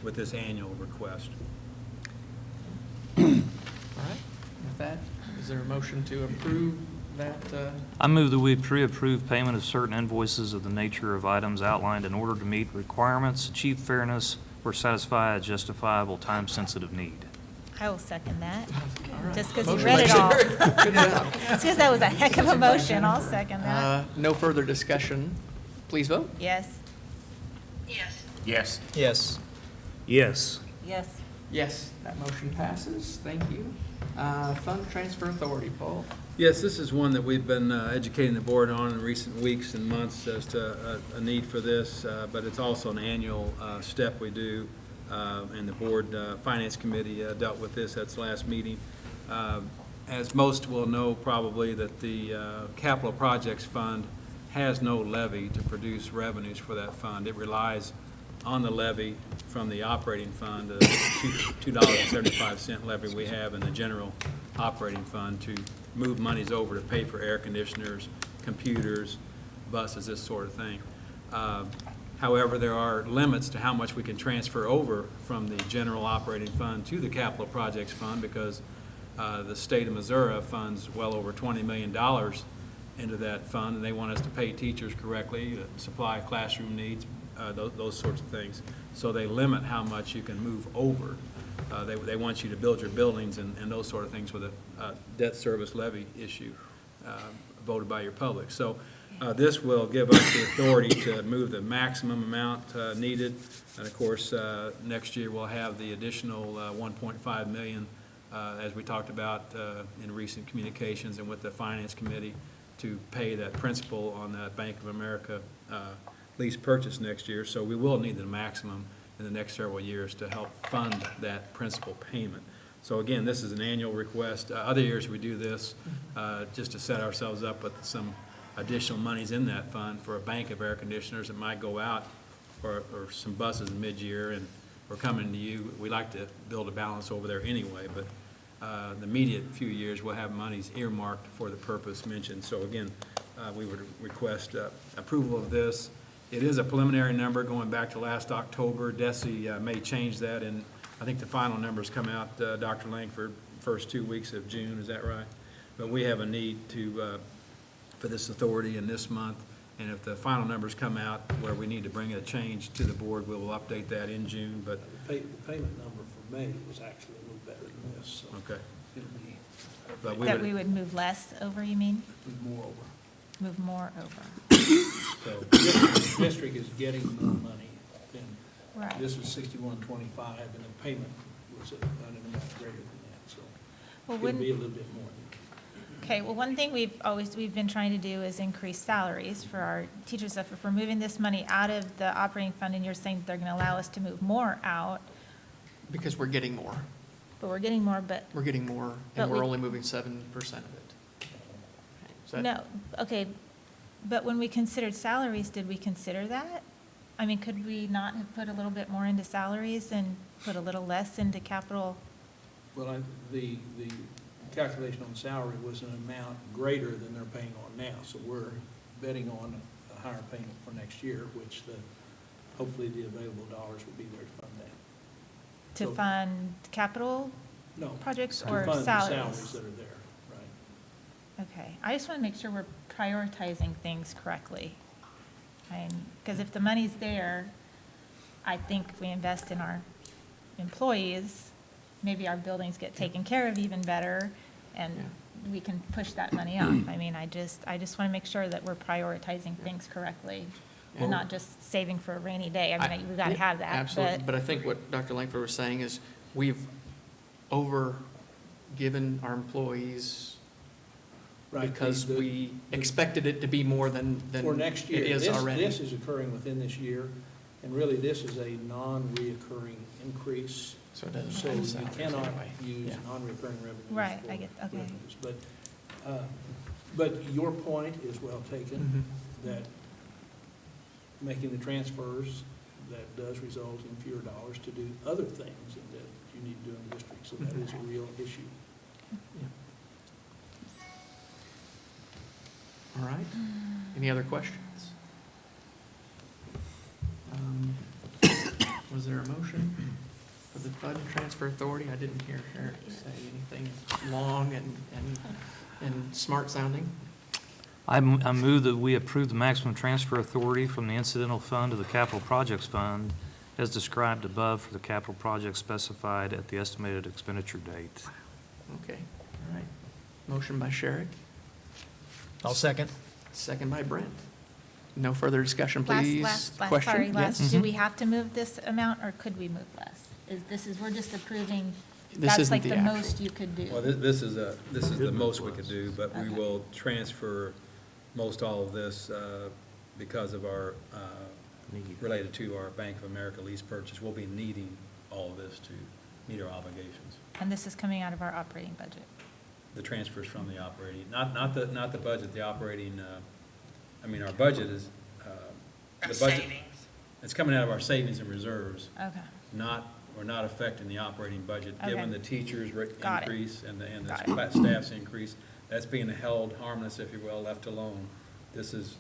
with this annual request. All right, with that, is there a motion to approve that? I move that we pre-approve payment of certain invoices of the nature of items outlined in order to meet requirements, achieve fairness, or satisfy a justifiable time-sensitive need. I will second that. All right. Just because you Motion read by it all. Sherry. Good job. Just because that was a heck of a motion, I'll second that. No further discussion. Please vote. Yes. Yes. Yes. Yes. Yes. Yes. Yes, that motion passes. Thank you. Fund Transfer Authority, Paul. Yes, this is one that we've been educating the board on in recent weeks and months as to a need for this, but it's also an annual step we do, and the board finance committee dealt with this at its last meeting. As most will know probably, that the Capital Projects Fund has no levy to produce revenues for that fund. It relies on the levy from the operating fund, the $2.75 levy we have in the general operating fund to move monies over to pay for air conditioners, computers, buses, this sort of thing. However, there are limits to how much we can transfer over from the general operating fund to the Capital Projects Fund because the state of Missouri funds well over $20 million into that fund, and they want us to pay teachers correctly, supply classroom needs, those sorts of things. So they limit how much you can move over. They want you to build your buildings and those sort of things with a debt service levy issue voted by your public. So this will give us the authority to move the maximum amount needed. And of course, next year we'll have the additional $1.5 million, as we talked about in recent communications and with the Finance Committee, to pay that principal on that Bank of America lease purchase next year. So we will need the maximum in the next several years to help fund that principal payment. So again, this is an annual request. Other years we do this just to set ourselves up with some additional monies in that fund for a bank of air conditioners that might go out, or some buses mid-year, and we're coming to you. We like to build a balance over there anyway, but the immediate few years we'll have monies earmarked for the purpose mentioned. So again, we would request approval of this. It is a preliminary number going back to last October. DESE may change that, and I think the final numbers come out, Dr. Langford, first 2 weeks of June, is that right? But we have a need to, for this authority in this month, and if the final numbers come out where we need to bring a change to the board, we will update that in June, but. The payment number for May was actually a little better than this, so. Okay. It'll be. But That we would move less over, you mean? Move more over. Move more over. So the district is getting more money than, Right. this was 6125, and the payment was an amount greater than that, so Well, it'll be a wouldn't- little bit more than. Okay, well, one thing we've been trying to do is increase salaries for our teachers. If we're moving this money out of the operating fund, and you're saying they're gonna allow us to move more out, Because we're getting more. but we're getting more, but. We're getting more, But and we're we- only moving 7% of it. Is that- No, okay, but when we considered salaries, did we consider that? I mean, could we not have put a little bit more into salaries and put a little less into capital? Well, the calculation on salary was an amount greater than they're paying on now, so we're betting on a higher payment for next year, which hopefully the available dollars will be there to fund that. To So- fund capital No. projects to or fund the salaries? salaries that are there, right. Okay, I just want to make sure we're prioritizing things correctly. Because if the money's there, I think if we invest in our employees, maybe our buildings get taken care of even better, and we can push that money off. I mean, I just want to make sure that we're prioritizing things correctly, and not just saving for a rainy day. I mean, we've got to have that. Absolutely, but I think what Dr. Langford was saying is, we've given our employees Right, because the- we expected it to be more than For next year, it is already. this is occurring within this year, and really, this is a non-reoccurring increase. So it doesn't So have you salaries cannot anyway. use Yeah. non-recurring revenues. Right, I for get- okay. revenues. But your point is well taken, that making the transfers, that does result in fewer dollars to do other things that you need to do in the district, so that is a real issue. All right. Any other questions? Was there a motion for the fund transfer authority? I didn't hear Eric say anything long and smart sounding. I move that we approve the maximum transfer authority from the incidental fund to the capital projects fund as described above for the capital projects specified at the estimated expenditure date. Okay, all right. Motion by Sherrick, I'll second. second by Brent. No further discussion, please. Last, Question? sorry, Yes? last, do we have to move this amount, or could we move less? We're just approving, This that's isn't like the the actual. most you could do. Well, this is the most we could do, but we Okay. will transfer most all of this because of our, related to our Bank of America lease purchase. We'll be needing all of this to meet our obligations. And this is coming out of our operating budget. the transfers from the operating, not the budget, the operating, our budget is, the budget. It's coming out of our savings and reserves. Okay. We're not affecting the operating budget, Okay. given the teachers' Got it. increase and the Got it. staff's increase. That's being held harmless, if you will, left alone. This is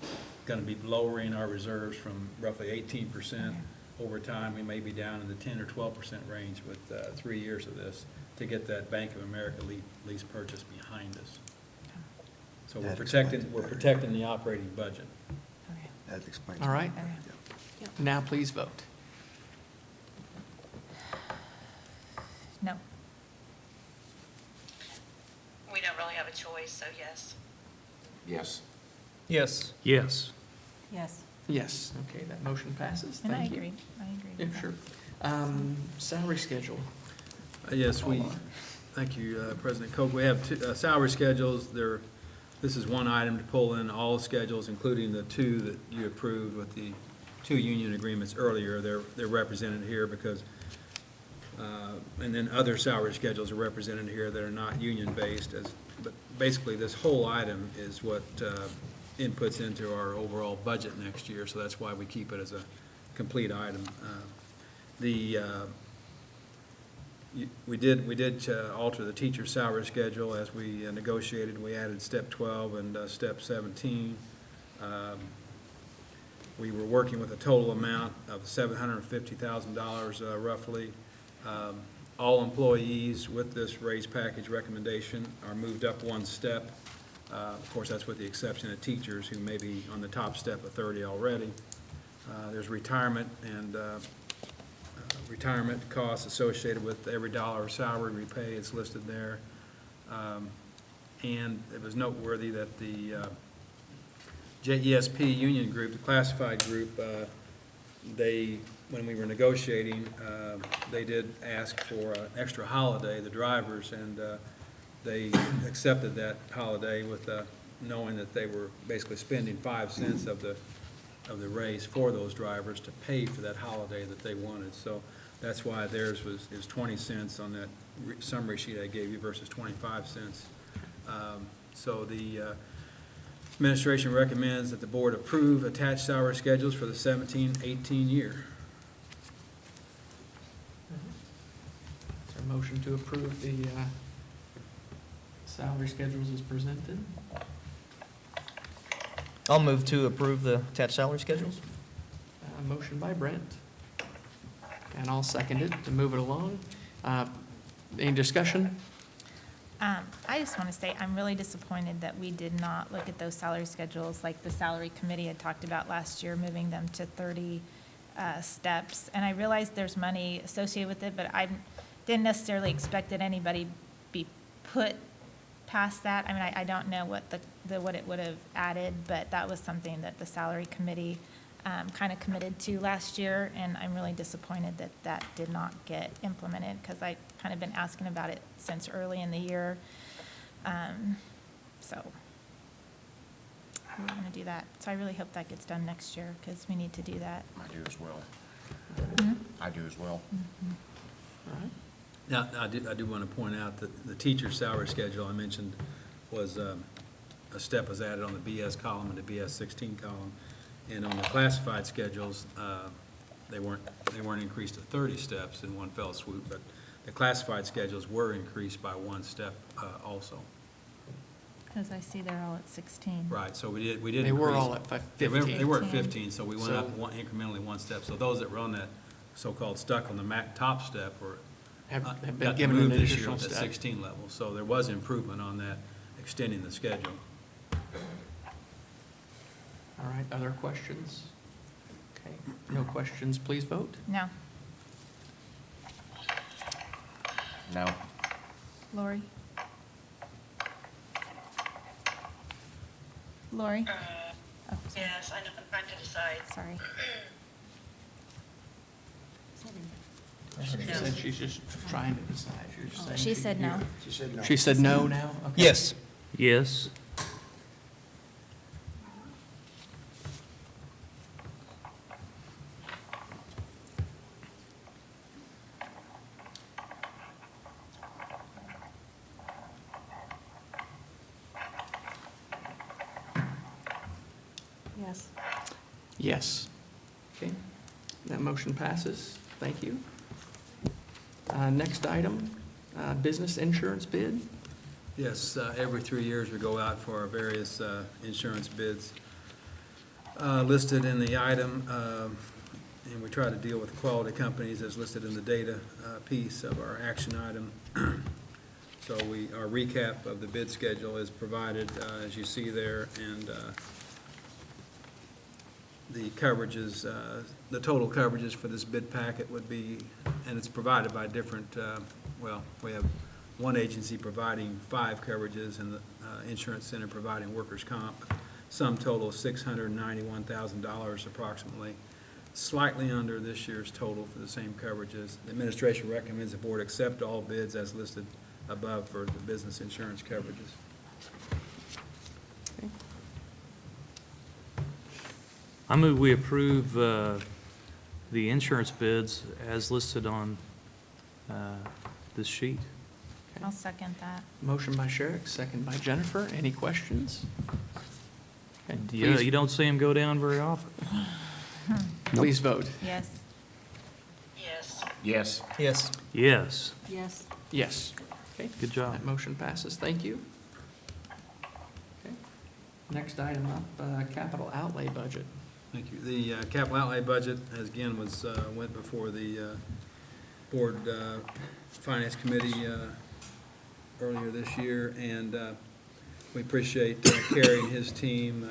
gonna be lowering our reserves from roughly 18%. Over time, we may be down in the 10 or 12% range with 3 years of this to get that Bank of America lease purchase behind us. So That explains we're it better. protecting the operating budget. Okay. That explains. All right. it. Now please vote. No. We don't really have a choice, so yes. Yes. Yes. Yes. Yes. Yes, okay, that motion passes. And I Thank you. agree. I agree. Yeah, with sure. that. Salary schedule. Yes, Paul. thank you, President Koch. We have salary schedules. This is one item to pull in all schedules, including the two that you approved with the two union agreements earlier. They're represented here because, and then other salary schedules are represented here that are not union-based. But basically, this whole item is what inputs into our overall budget next year, so that's why we keep it as a complete item. We did alter the teacher salary schedule as we negotiated. We added step 12 and step 17. We were working with a total amount of $750,000 roughly. All employees with this raise package recommendation are moved up one step. Of course, that's with the exception of teachers who may be on the top step of 30 already. There's retirement and retirement costs associated with every dollar of salary we pay. It's listed there. And it was noteworthy that the JESP union group, the classified group, when we were negotiating, they did ask for an extra holiday, the drivers, and they accepted that holiday with knowing that they were basically spending 5 cents of the raise for those drivers to pay for that holiday that they wanted. So that's why theirs is 20 cents on that summary sheet I gave you versus 25 cents. So the administration recommends that the board approve attached salary schedules for the 17-18 year. Is there a motion to approve the salary schedules as presented? I'll move to approve the attached salary schedules. Motion by Brent. And I'll second it to move it along. Any discussion? I just want to say, I'm really disappointed that we did not look at those salary schedules like the salary committee had talked about last year, moving them to 30 steps. And I realize there's money associated with it, but I didn't necessarily expect that anybody be put past that. I mean, I don't know what what it would have added, but that was something that the salary committee kind of committed to last year, and I'm really disappointed that that did not get implemented, because I kind of been asking about it since early in the year. So we're going to do that. So I really hope that gets done next year, because we need to do that. I do as well. Mhm. I do as well. All right. Now, I do want to point out that the teacher's salary schedule I mentioned was, a step was added on the BS column and the BS 16 column. And on the classified schedules, they weren't increased to 30 steps in one fell swoop, but the classified schedules were increased by one step also. Because I see they're all at 16. Right, so we did They were increase- all at 15. They were at 15, so we went So- up incrementally one step. So those that were on that so-called stuck on the top step were Have got been to given move an this year additional at the step. 16 level. So there was improvement on that, extending the schedule. All right, other questions? Okay, no questions, please vote. No. No. Lori? Lori? Oh, sorry. Yes, I know, I'm trying to decide. Sorry. She said she's just trying to decide. She was just saying She said no. She said no. She said no now? Okay. Yes. Yes. Yes. Okay, that motion passes. Thank you. Next item, business insurance bid. Yes, every 3 years we go out for our various insurance bids listed in the item, and we try to deal with quality companies as listed in the data piece of our action item. So our recap of the bid schedule is provided, as you see there, and the coverages, the total coverages for this bid packet would be, and it's provided by different, we have one agency providing 5 coverages and the insurance center providing workers' comp. Sum total of $691,000 approximately, slightly under this year's total for the same coverages. The administration recommends the board accept all bids as listed above for the business insurance coverages. Okay. I move we approve the insurance bids as listed on this sheet. I'll second that. Motion by Sherrick, second by Jennifer. Any questions? Okay, Yeah, please- you don't see them go down very often. Please vote. Yes. Yes. Yes. Yes. Yes. Yes. Yes. Okay. Good job. That motion passes. Thank you. Okay. Next item up, capital outlay budget. Thank you. The capital outlay budget, as again, went before the Board Finance Committee earlier this year, and we appreciate Kerry and his team,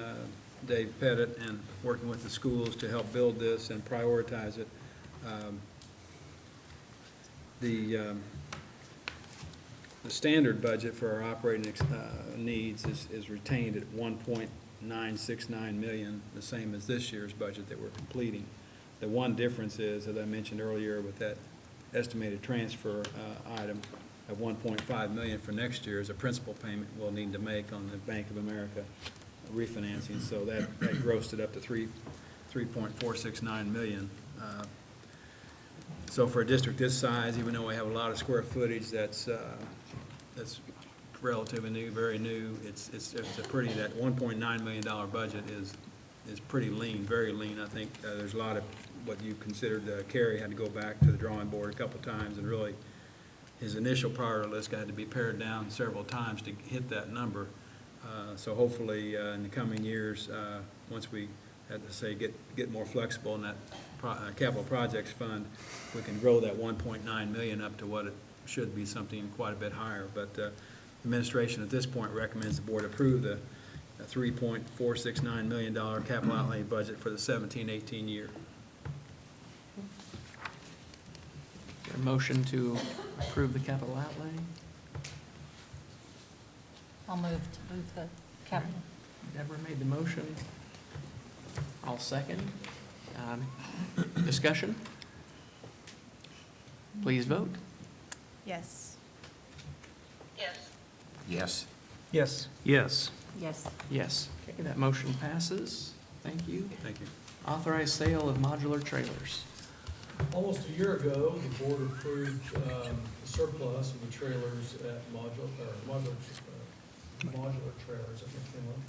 Dave Pettit, and working with the schools to help build this and prioritize it. The standard budget for our operating needs is retained at $1.969 million, the same as this year's budget that we're completing. The one difference is, as I mentioned earlier, with that estimated transfer item of $1.5 million for next year is a principal payment we'll need to make on the Bank of America refinancing, so that grossed it up to $3.469 million. So for a district this size, even though we have a lot of square footage that's relatively new, very new, it's a pretty, that $1.9 million budget is pretty lean, very lean. I think there's a lot of what you considered, Kerry had to go back to the drawing board a couple times, and really his initial priority list had to be pared down several times to hit that number. So hopefully in the coming years, once we had to say get more flexible in that capital projects fund, we can grow that 1.9 million up to what it should be, something quite a bit higher. But the administration at this point recommends the board approve the $3.469 million capital outlay budget for the 17-18 year. Is there a motion to approve the capital outlay? I'll move to move the capital. Deborah made the motion. I'll second. Discussion? Please vote. Yes. Yes. Yes. Yes. Yes. Yes. Yes. Okay, that motion passes. Thank you. Thank you. Authorized sale of modular trailers. Almost a year ago, the board approved the surplus of the trailers at modular trailers at McKinley.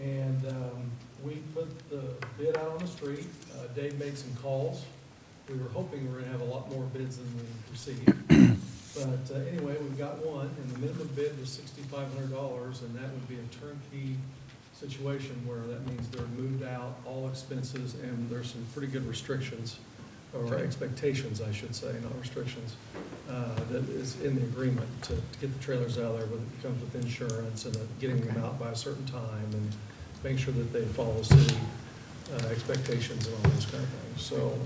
And we put the bid out on the street. Dave made some calls. We were hoping we were going to have a lot more bids than we received. But anyway, we got one, and the minimum bid was $6,500, and that would be a turnkey situation where that means they're moved out, all expenses, and there's some pretty good restrictions, or expectations, I should say, not restrictions, that is in the agreement to get the trailers out of there. It comes with insurance and getting them out by a certain time and making sure that they follow city expectations and all those kind of things. So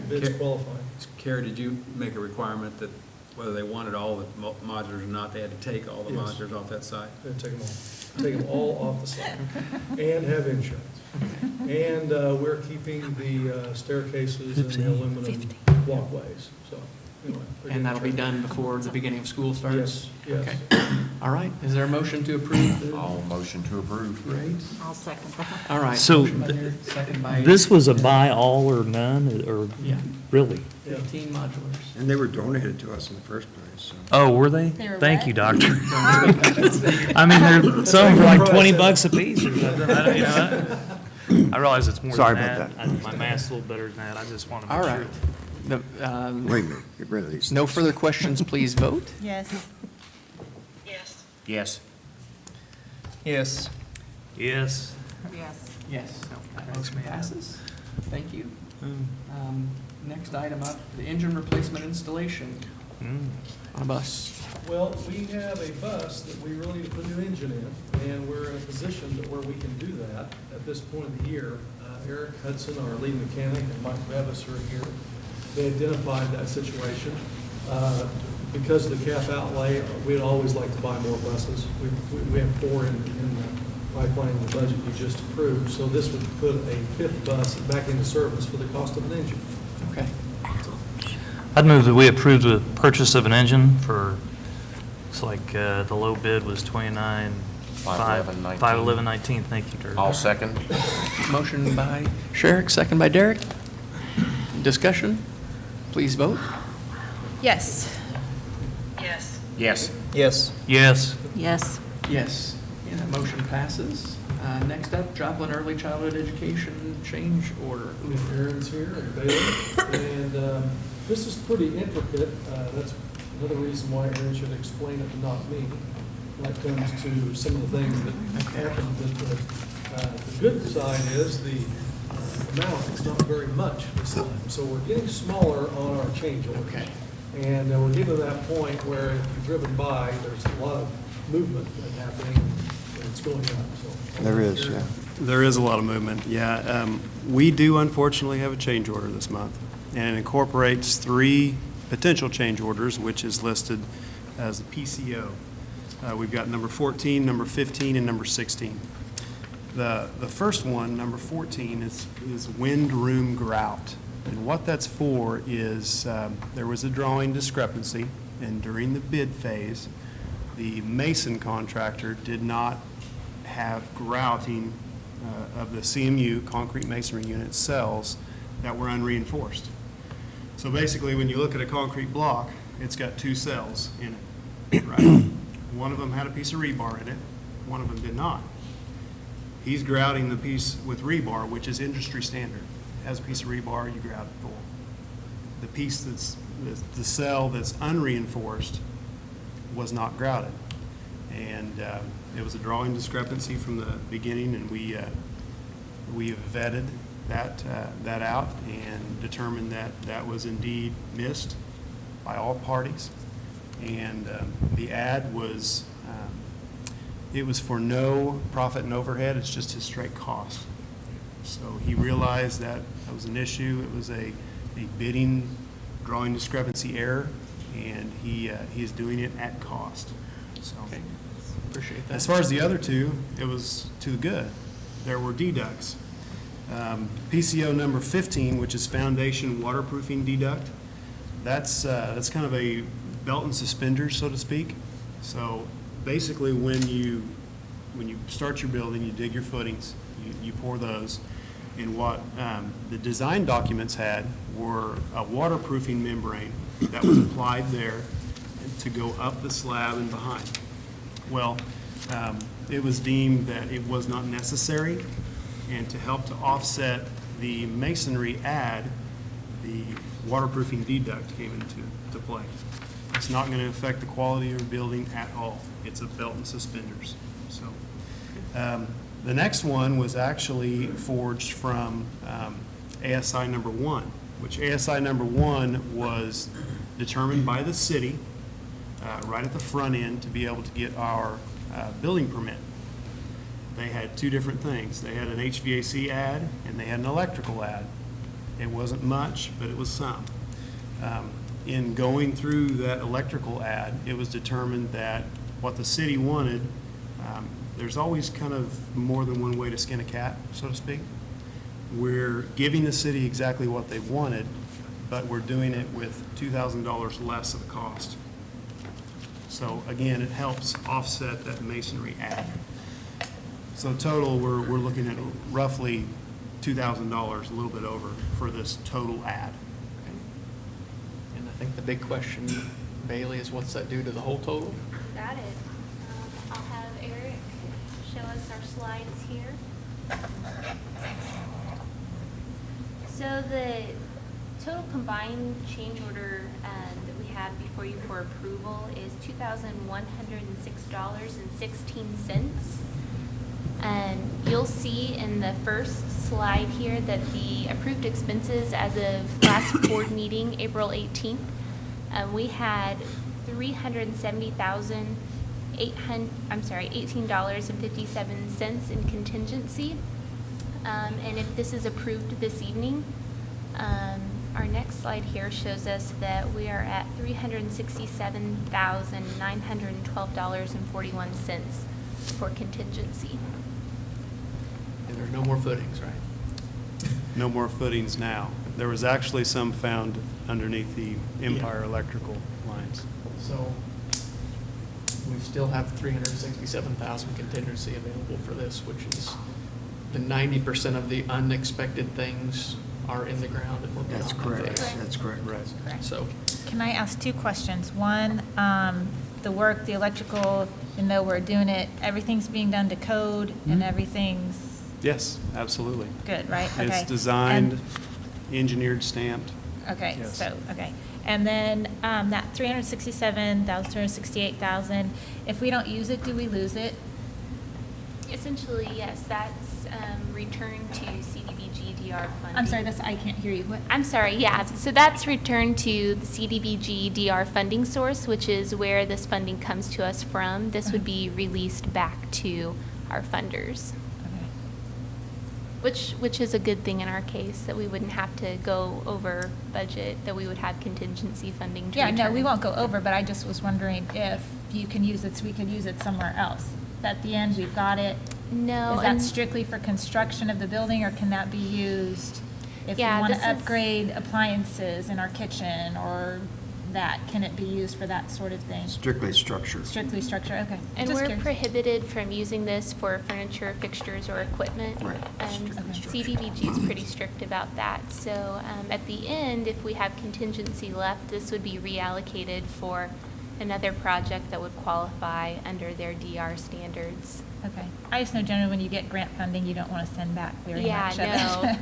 bids qualifying. Kerry, did you make a requirement that whether they wanted all the modulars or not, they had to take all the Yes. modulars off that site? Take them all. Take them all off the site and have insurance. And we're keeping the staircases and the aluminum walkways, so anyway. And that'll be done before the beginning of school starts? Yes, yes. Okay. All right. Is there a motion to approve? All motion to approve. Great. I'll second that. All right. So Motion by Derek, second by- this was a buy all or none, or Yeah. really? 15 modulars. And they were donated to us in the first place, so. Oh, were they? They were Thank what? you, doctor. I mean, some are like $20 a piece or something. I don't, you know. I realize it's more Sorry than about that. My math's a little better than that. I just want to All make right. sure. Wait a minute, get rid of these. No further questions, please vote. Yes. Yes. Yes. Yes. Yes. Yes. Yes. Motion passes. Thank you. Next item up, the engine replacement installation on a bus. Well, we have a bus that we really need to put a new engine in, and we're in a position that where we can do that at this point of the year. Eric Hudson, our lead mechanic, and Mike Bevis are here. They identified that situation. Because of the cap outlay, we'd always like to buy more buses. We have 4 in the pipeline in the budget you just approved, so this would put a 5th bus back into service for the cost of an engine. Okay. I'd move that we approve the purchase of an engine for, looks like the low bid was $511,19. Thank you, Dirk. I'll second. Motion by Sherrick, second by Derek. Discussion? Please vote. Yes. Yes. Yes. Yes. Yes. Yes. Yes. And that motion passes. Next up, Joplin Early Childhood Education change order. If Aaron's here and Bailey, and this is pretty intricate. That's another reason why Aaron should explain it, not me, when it comes to some of the things that happened. But the good side is the amount is not very much this time. So we're getting smaller on our change orders. Okay. And we're getting to that point where if you've driven by, there's a lot of movement that's happening, and it's going up, so. There is, yeah. There is a lot of movement, yeah. We do unfortunately have a change order this month, and it incorporates 3 potential change orders, which is listed as the PCO. We've got number 14, number 15, and number 16. The first one, number 14, is wind room grout. And what that's for is there was a drawing discrepancy, and during the bid phase, the mason contractor did not have grouting of the CMU, concrete masonry unit cells, that were unreinforced. So basically, when you look at a concrete block, it's got 2 cells in it, right? One of them had a piece of rebar in it, one of them did not. He's grouting the piece with rebar, which is industry standard. It has a piece of rebar, you grout it full. The piece that's, the cell that's unreinforced was not grouted. And it was a drawing discrepancy from the beginning, and we vetted that out and determined that that was indeed missed by all parties. And the ad was, it was for no profit and overhead, it's just his straight cost. So he realized that that was an issue, it was a bidding drawing discrepancy error, and he is doing it at cost. So, Okay. Appreciate that. as far as the other 2, it was to the good. There were deducts. PCO number 15, which is foundation waterproofing deduct, that's kind of a belt and suspenders, so to speak. So basically, when you start your building, you dig your footings, you pour those, and what the design documents had were a waterproofing membrane that was applied there to go up the slab and behind. Well, it was deemed that it was not necessary, and to help to offset the masonry add, the waterproofing deduct came into play. It's not going to affect the quality of your building at all. It's a belt and suspenders. So, the next one was actually forged from ASI number 1, which ASI number 1 was determined by the city right at the front end to be able to get our building permit. They had 2 different things. They had an HVAC ad and they had an electrical ad. It wasn't much, but it was some. In going through that electrical ad, it was determined that what the city wanted, there's always kind of more than one way to skin a cat, so to speak. We're giving the city exactly what they wanted, but we're doing it with $2,000 less of the cost. So again, it helps offset that masonry ad. So total, we're looking at roughly $2,000, a little bit over, for this total ad. And I think the big question, Bailey, is what's that do to the whole total? Got it. I'll have Eric show us our slides here. So the total combined change order that we have before you for approval is $2,106.16. And you'll see in the first slide here that the approved expenses as of last board meeting, April 18th, we had $18.57 in contingency. And if this is approved this evening, our next slide here shows us that we are at $367,912.41 for contingency. And there's no more footings, right? No more footings now. There was actually some found underneath the Empire electrical lines. So we still have 367,000 contingency available for this, which is the 90% of the unexpected things are in the ground and we're beyond That's that correct. phase. That's correct. Right. So, Can I ask two questions? One, the work, the electrical, even though we're doing it, everything's being done to code and everything's Yes, absolutely. good, right? Okay. It's designed, And- engineered, stamped. Okay, Yes. so, okay. And then that 367,000, 368,000, if we don't use it, do we lose it? Essentially, yes, that's returned to CDBG DR funding. I'm sorry, I can't hear you. What? I'm sorry, yeah. So that's returned to the CDBG DR funding source, which is where this funding comes to us from. This would be released back to our funders. Which is a good thing in our case, that we wouldn't have to go over budget, that we would have contingency funding to Yeah, no, return. we won't go over, but I just was wondering if you can use it, so we could use it somewhere else. At the end, we've got it. No. Is that and- strictly for construction of the building, or can that be used if we Yeah, want this to is- upgrade appliances in our kitchen, or that? Can it be used for that sort of thing? Strictly structure. Strictly structure, okay. And Just we're curious. prohibited from using this for furniture, fixtures, or equipment. Right. CDBG is pretty strict about that. So at the end, if we have contingency left, this would be reallocated for another project that would qualify under their DR standards. Okay. I just know generally when you get grant funding, you don't want to send back very much of it. Yeah, no,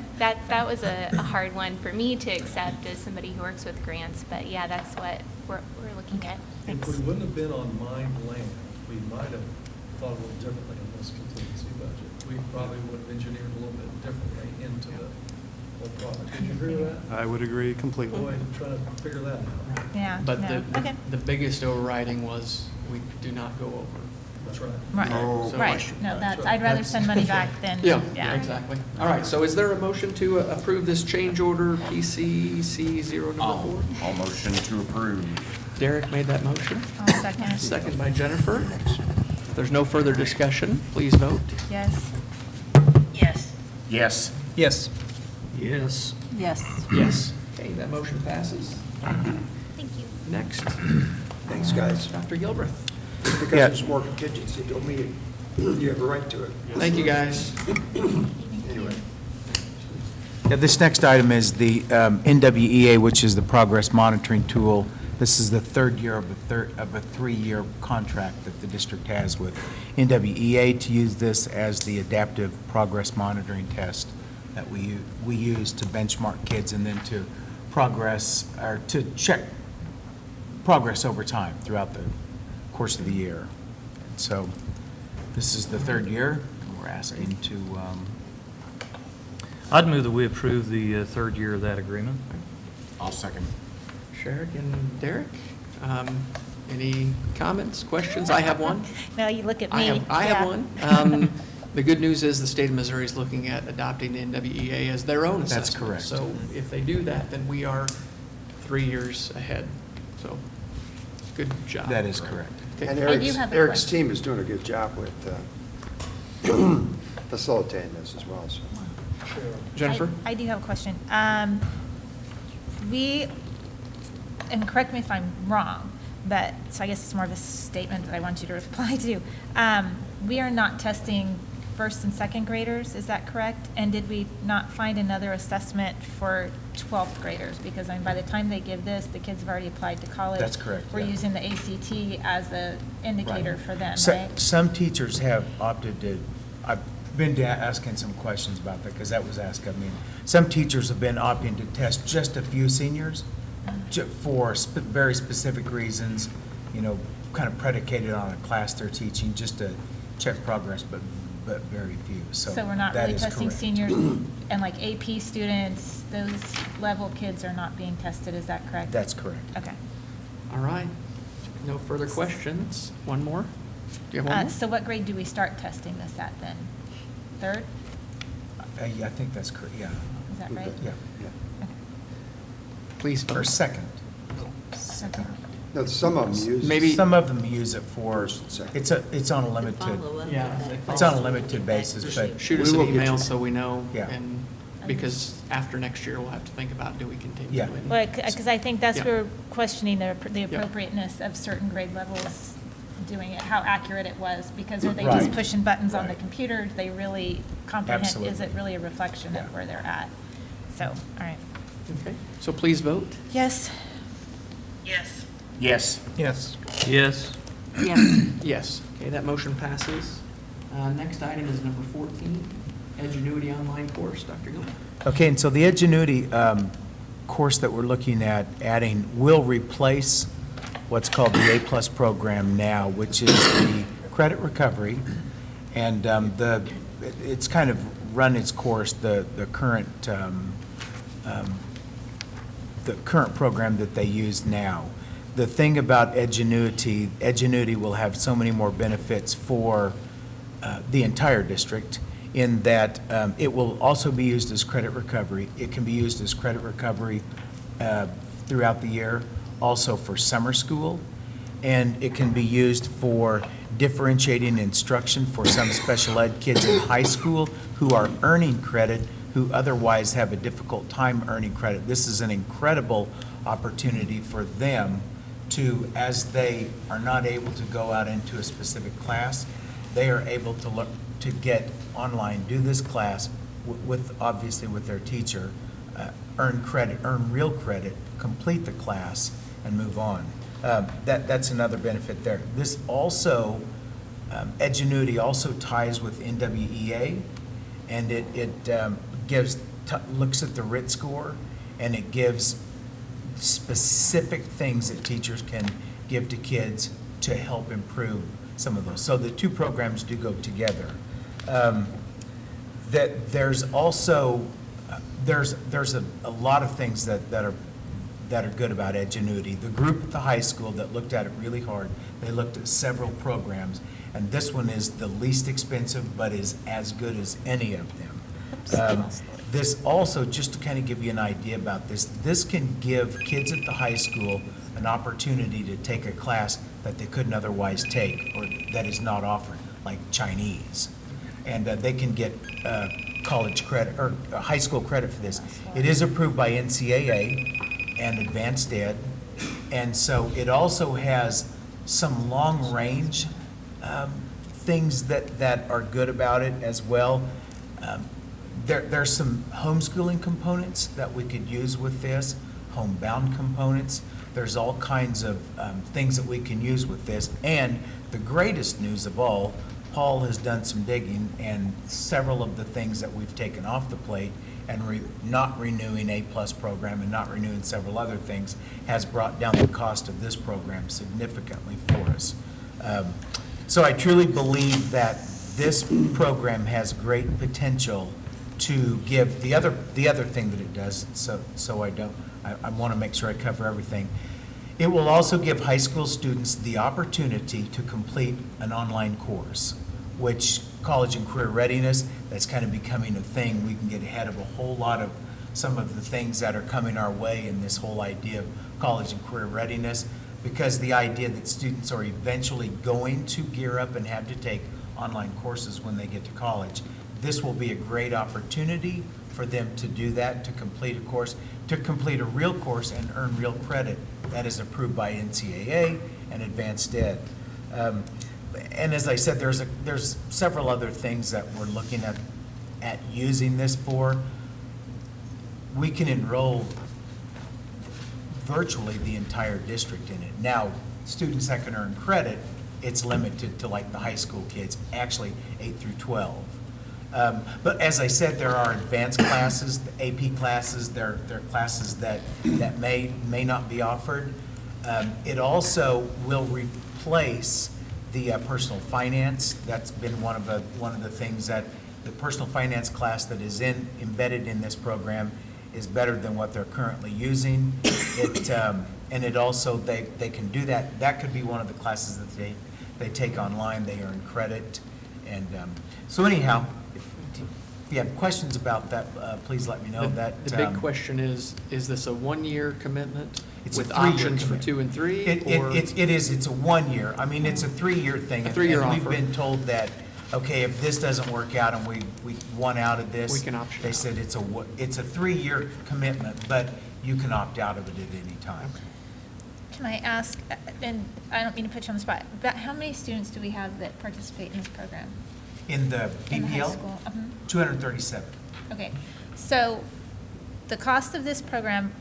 that was a hard one for me to accept as somebody who works with grants, but yeah, that's what we're looking at. If we wouldn't have been on mined land, we might have thought a little differently in this contingency budget. We probably would have engineered a little bit differently into the whole product. Would you agree with that? I would agree completely. Boy, trying to figure that out. Yeah, but no. Okay. the biggest overriding was we do not go over. That's right. Right, No So- right. question. No, that's, right. I'd rather send money back than, Yeah, yeah. exactly. All right, so is there a motion to approve this change order PCC0 number 4? All motion to approve. Derek made that motion. I'll second. Second by Jennifer. If there's no further discussion, please vote. Yes. Yes. Yes. Yes. Yes. Yes. Yes. Okay, that motion passes. Thank you. Next, Thanks, guys. Dr. Gilbreth. Because Yeah. there's more contingency, don't mean you have a right to it. Thank you, guys. Anyway. Yeah, this next item is the NWEA, which is the progress monitoring tool. This is the third year of a three-year contract that the district has with NWEA to use this as the adaptive progress monitoring test that we use to benchmark kids and then to progress, or to check progress over time throughout the course of the year. So this is the third year. We're asking to I'd move that we approve the third year of that agreement. I'll second. Sherrick and Derek, any comments, questions? I have one. No, you look at I me. have Yeah. one. The good news is the state of Missouri is looking at adopting the NWEA as their own assessment. That's correct. So if they do that, then we are 3 years ahead. So, good job. That is correct. Okay. And I do have a Eric's question. team is doing a good job with facilitating this as well, so. Jennifer? I do have a question. We, and correct me if I'm wrong, but, so I guess it's more of a statement that I want you to reply to. We are not testing first and second graders, is that correct? And did we not find another assessment for 12th graders? Because I mean, by the time they give this, the kids have already applied to college. That's correct, We're yeah. using the ACT as an indicator Right. for them, So- right? Some teachers have opted to, been asking some questions about that, because that was asked of me. Some teachers have been opting to test just a few seniors for very specific reasons, kind of predicated on a class they're teaching, just to check progress, but very few. So we're not that really is testing correct. seniors and like AP students, those level kids are not being tested, is that correct? That's correct. Okay. All right. No further questions? One more? Do you have one more? So what grade do we start testing this at then? Third? Yeah, I think that's correct, yeah. Is that right? Yeah. Please vote. Or second. Second. No, some of them use. Maybe- Some of them use it for, second. it's on a limited, Follow-up. Yeah. it's on a limited basis, but. Shoot us we an will get email you- so we know. Yeah. And because after next year, we'll have to think about, do we continue? Yeah. and- Well, because I think that's Yeah. where we're questioning the appropriateness of certain grade levels doing it, how accurate it was, because are they just Right. pushing buttons on the Right. computer? Do they really comprehend? Is Absolutely. it really a reflection Yeah. of where they're at? So, all right. Okay, so please vote. Yes. Yes. Yes. Yes. Yes. Yes. Yes. Okay, that motion passes. Next item is number 14, Edgenuity online course. Dr. Gill? Okay, and so the Edgenuity course that we're looking at adding will replace what's called the A+ program now, which is the credit recovery. And it's kind of run its course, the current program that they use now. The thing about Edgenuity will have so many more benefits for the entire district, in that it will also be used as credit recovery. It can be used as credit recovery throughout the year, also for summer school, and it can be used for differentiating instruction for some special ed kids in high school who are earning credit, who otherwise have a difficult time earning credit. This is an incredible opportunity for them to, as they are not able to go out into a specific class, they are able to look to get online, do this class obviously with their teacher, earn credit, earn real credit, complete the class, and move on. That's another benefit there. This also, Edgenuity also ties with NWEA, and it looks at the RIT score, and it gives specific things that teachers can give to kids to help improve some of those. So the two programs do go together. That there's also, there's a lot of things that are good about Edgenuity. The group at the high school that looked at it really hard, they looked at several programs, and this one is the least expensive, but is as good as any of them. This also, just to kind of give you an idea about this can give kids at the high school an opportunity to take a class that they couldn't otherwise take, or that is not offered, like Chinese. And they can get college credit, or high school credit for this. It is approved by NCAA and Advanced Ed, and so it also has some long-range things that are good about it as well. There's some homeschooling components that we could use with this, homebound components. There's all kinds of things that we can use with this. And the greatest news of all, Paul has done some digging, and several of the things that we've taken off the plate and not renewing A+ program and not renewing several other things has brought down the cost of this program significantly for us. So I truly believe that this program has great potential to give the other thing that it does, so I want to make sure I cover everything. It will also give high school students the opportunity to complete an online course, which college and career readiness, that's kind of becoming a thing. We can get ahead of a whole lot of some of the things that are coming our way in this whole idea of college and career readiness, because the idea that students are eventually going to gear up and have to take online courses when they get to college. This will be a great opportunity for them to do that, to complete a course, to complete a real course and earn real credit that is approved by NCAA and Advanced Ed. And as I said, there's several other things that we're looking at using this for. We can enroll virtually the entire district in it. Now, students that can earn credit, it's limited to like the high school kids, actually 8 through 12. But as I said, there are advanced classes, the AP classes, there are classes that may not be offered. It also will replace the personal finance. That's been one of the things that the personal finance class that is embedded in this program is better than what they're currently using. And it also, they can do that. That could be one of the classes that they take online. They earn credit. And so anyhow, if you have questions about that, please let me know. The big question is this a one-year commitment It's with a 3-year options for commitment. 2 and 3? It is, it's a 1 year. I mean, it's a 3-year thing. A 3-year And offer. we've been told that, okay, if this doesn't work out and we want out of this. We can opt They out. said it's a 3-year commitment, but you can opt out of it at any time. Can I ask, and I don't mean to put you on the spot, but how many students do we have that participate in this program? In the In the high BBL, school? 237. Okay, so the cost of this program,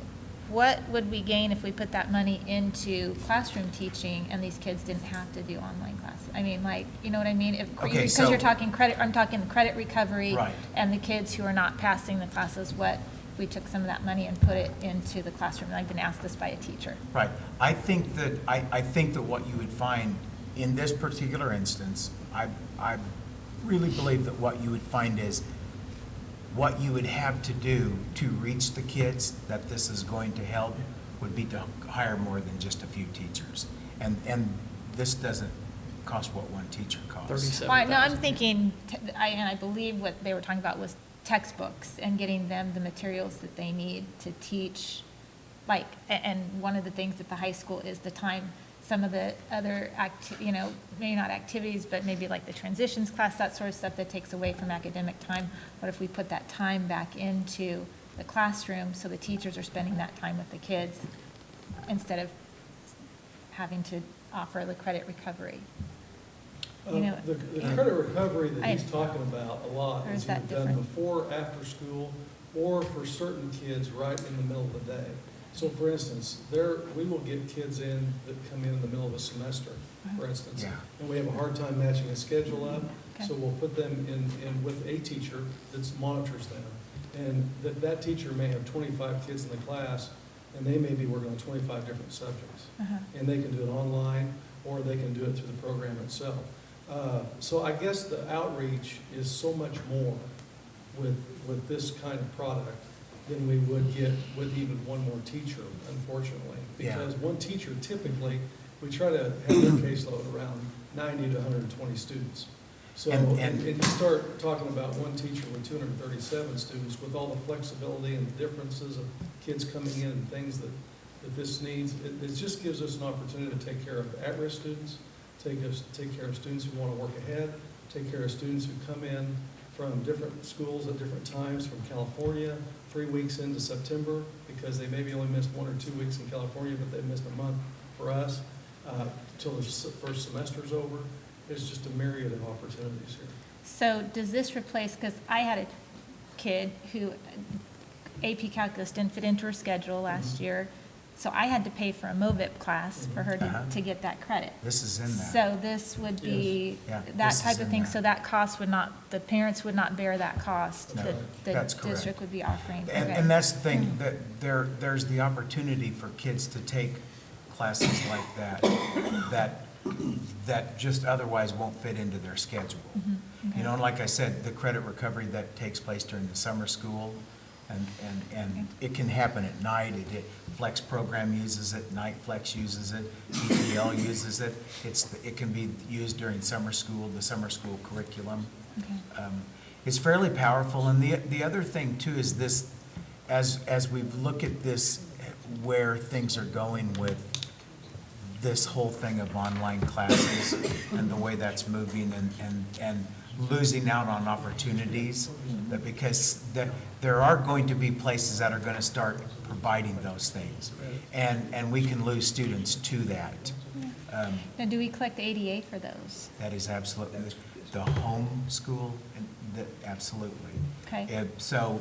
what would we gain if we put that money into classroom teaching and these kids didn't have to do online classes? I mean, like, you know what I mean? Okay, Because so- you're talking credit, I'm talking credit recovery. Right. And the kids who are not passing the classes, what, if we took some of that money and put it into the classroom? And I've been asked this by a teacher. Right. I think that what you would find in this particular instance, I really believe that what you would find is what you would have to do to reach the kids that this is going to help would be to hire more than just a few teachers. And this doesn't cost what one teacher costs. 37,000. No, I'm thinking, and I believe what they were talking about was textbooks and getting them the materials that they need to teach. Like, and one of the things at the high school is the time, some of the other, maybe not activities, but maybe like the transitions class, that sort of stuff that takes away from academic time. What if we put that time back into the classroom so the teachers are spending that time with the kids instead of having to offer the credit recovery? You know, The credit recovery that he's I- talking about a lot Or is is that done different? before, after school, or for certain kids right in the middle of the day. So for instance, we will get kids in that come in the middle of a semester, for instance. Yeah. And we have a hard time matching a schedule up, Okay. so we'll put them in with a teacher that monitors them. And that teacher may have 25 kids in the class, and they may be working on 25 different subjects. Uh-huh. And they can do it online, or they can do it through the program itself. So I guess the outreach is so much more with this kind of product than we would get with even one more teacher, unfortunately. Yeah. Because one teacher typically, we try to have their caseload around 90 to 120 students. So, And- and you start talking about one teacher with 237 students, with all the flexibility and differences of kids coming in and things that this needs, it just gives us an opportunity to take care of at-risk students, take care of students who want to work ahead, take care of students who come in from different schools at different times, from California, 3 weeks into September, because they maybe only missed 1 or 2 weeks in California, but they missed a month for us, till the first semester's over. There's just a myriad of opportunities here. So does this replace, because I had a kid who AP Calculus didn't fit into her schedule last year, so I had to pay for a MOVIP class for her Uh-huh. to get that credit. This is in that. So this would be Yeah, that this type is of in thing, that. so that cost would not, the parents would not bear that cost No, that the that's correct. district would be offering. And, Okay. and that's the thing, that there's the opportunity for kids to take classes like that just otherwise won't fit into their schedule. Mhm, You know, and like I said, the credit recovery that takes place during the summer school, and it can happen at night. Flex program uses it, Night Flex uses it, EPL uses it. It can be used during summer school, the summer school curriculum. Okay. It's fairly powerful, and the other thing too is this, as we look at this, where things are going with this whole thing of online classes and the way that's moving and losing out on opportunities, that because there are going to be places that are going to start providing those things, and we can lose students to that. Now, do we collect ADA for those? That is absolutely, the home school, absolutely. Okay. So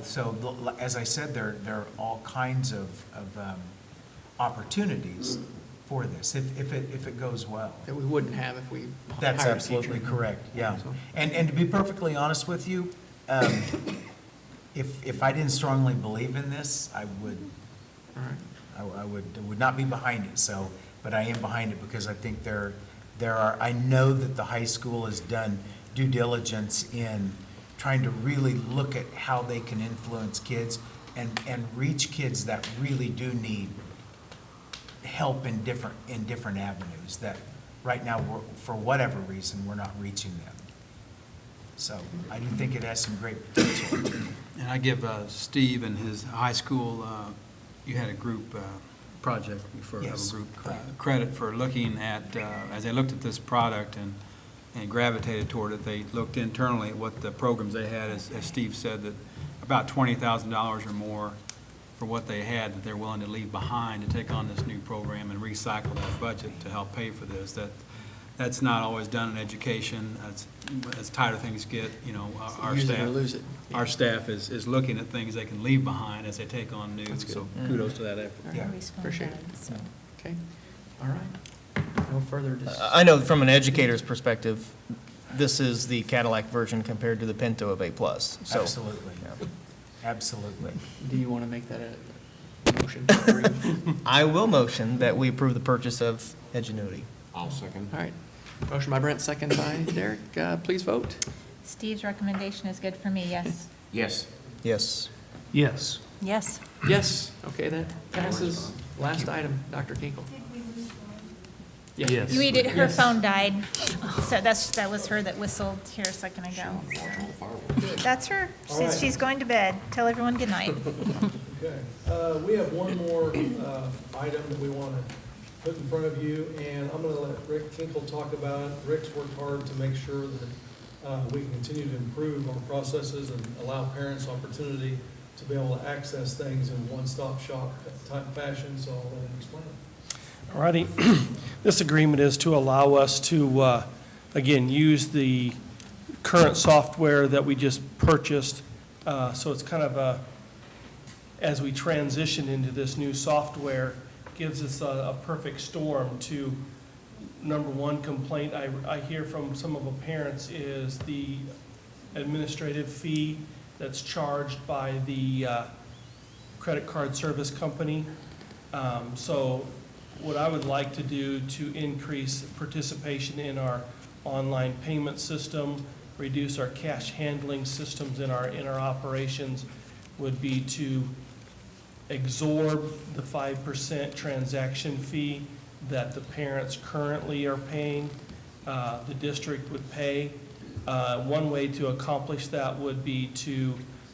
as I said, there are all kinds of opportunities for this, if it goes well. That we wouldn't have if we That's hired a absolutely teacher. correct, yeah. So- And to be perfectly honest with you, If I didn't strongly believe in this, I would, All right. I would not be behind it, so, but I am behind it because I think there are, I know that the high school has done due diligence in trying to really look at how they can influence kids and reach kids that really do need help in different avenues that right now, for whatever reason, we're not reaching them. So I do think it has some great potential. And I give Steve and his high school, you had a group project before, Yes, have a group credit for looking at, as they looked at this product and gravitated toward it, they looked internally at what the programs they had, as Steve said, that about $20,000 or more for what they had that they're willing to leave behind to take on this new program and recycle that budget to help pay for this. That's not always done in education. As tighter things get, our Use it or staff, lose it. Yeah. our staff is looking at things they can leave behind as they take on new. That's good. So kudos to that effort. All right. Yeah. Appreciate it. Okay, all right. No further I know from an educator's perspective, this is the Cadillac version compared to the Pinto of A+. So Absolutely. Absolutely. Do you want to make that a motion to approve? I will motion that we approve the purchase of Edgenuity. I'll second. All right. Motion by Brent, second by Derek. Please vote. Steve's recommendation is good for me, yes. Yes. Yes. Yes. Yes. Yes. Okay, that passes. Last item, Dr. Kinkle. Yes. You read it, her Yes. phone died, so that was her that whistled here a second ago. That's her. All right. She's going to bed. Tell everyone good night. Okay, we have one more item that we want to put in front of you, and I'm going to let Rick Kinkle talk about it. Rick's worked hard to make sure that we can continue to improve our processes and allow parents opportunity to be able to access things in one-stop shop type fashion, so I'll let him explain it. All righty. This agreement is to allow us to, again, use the current software that we just purchased. So it's kind of as we transition into this new software, gives us a perfect storm to, number one complaint I hear from some of the parents is the administrative fee that's charged by the credit card service company. So what I would like to do to increase participation in our online payment system, reduce our cash handling systems in our operations, would be to absorb the 5% transaction fee that the parents currently are paying, the district would pay. One way to accomplish that would be to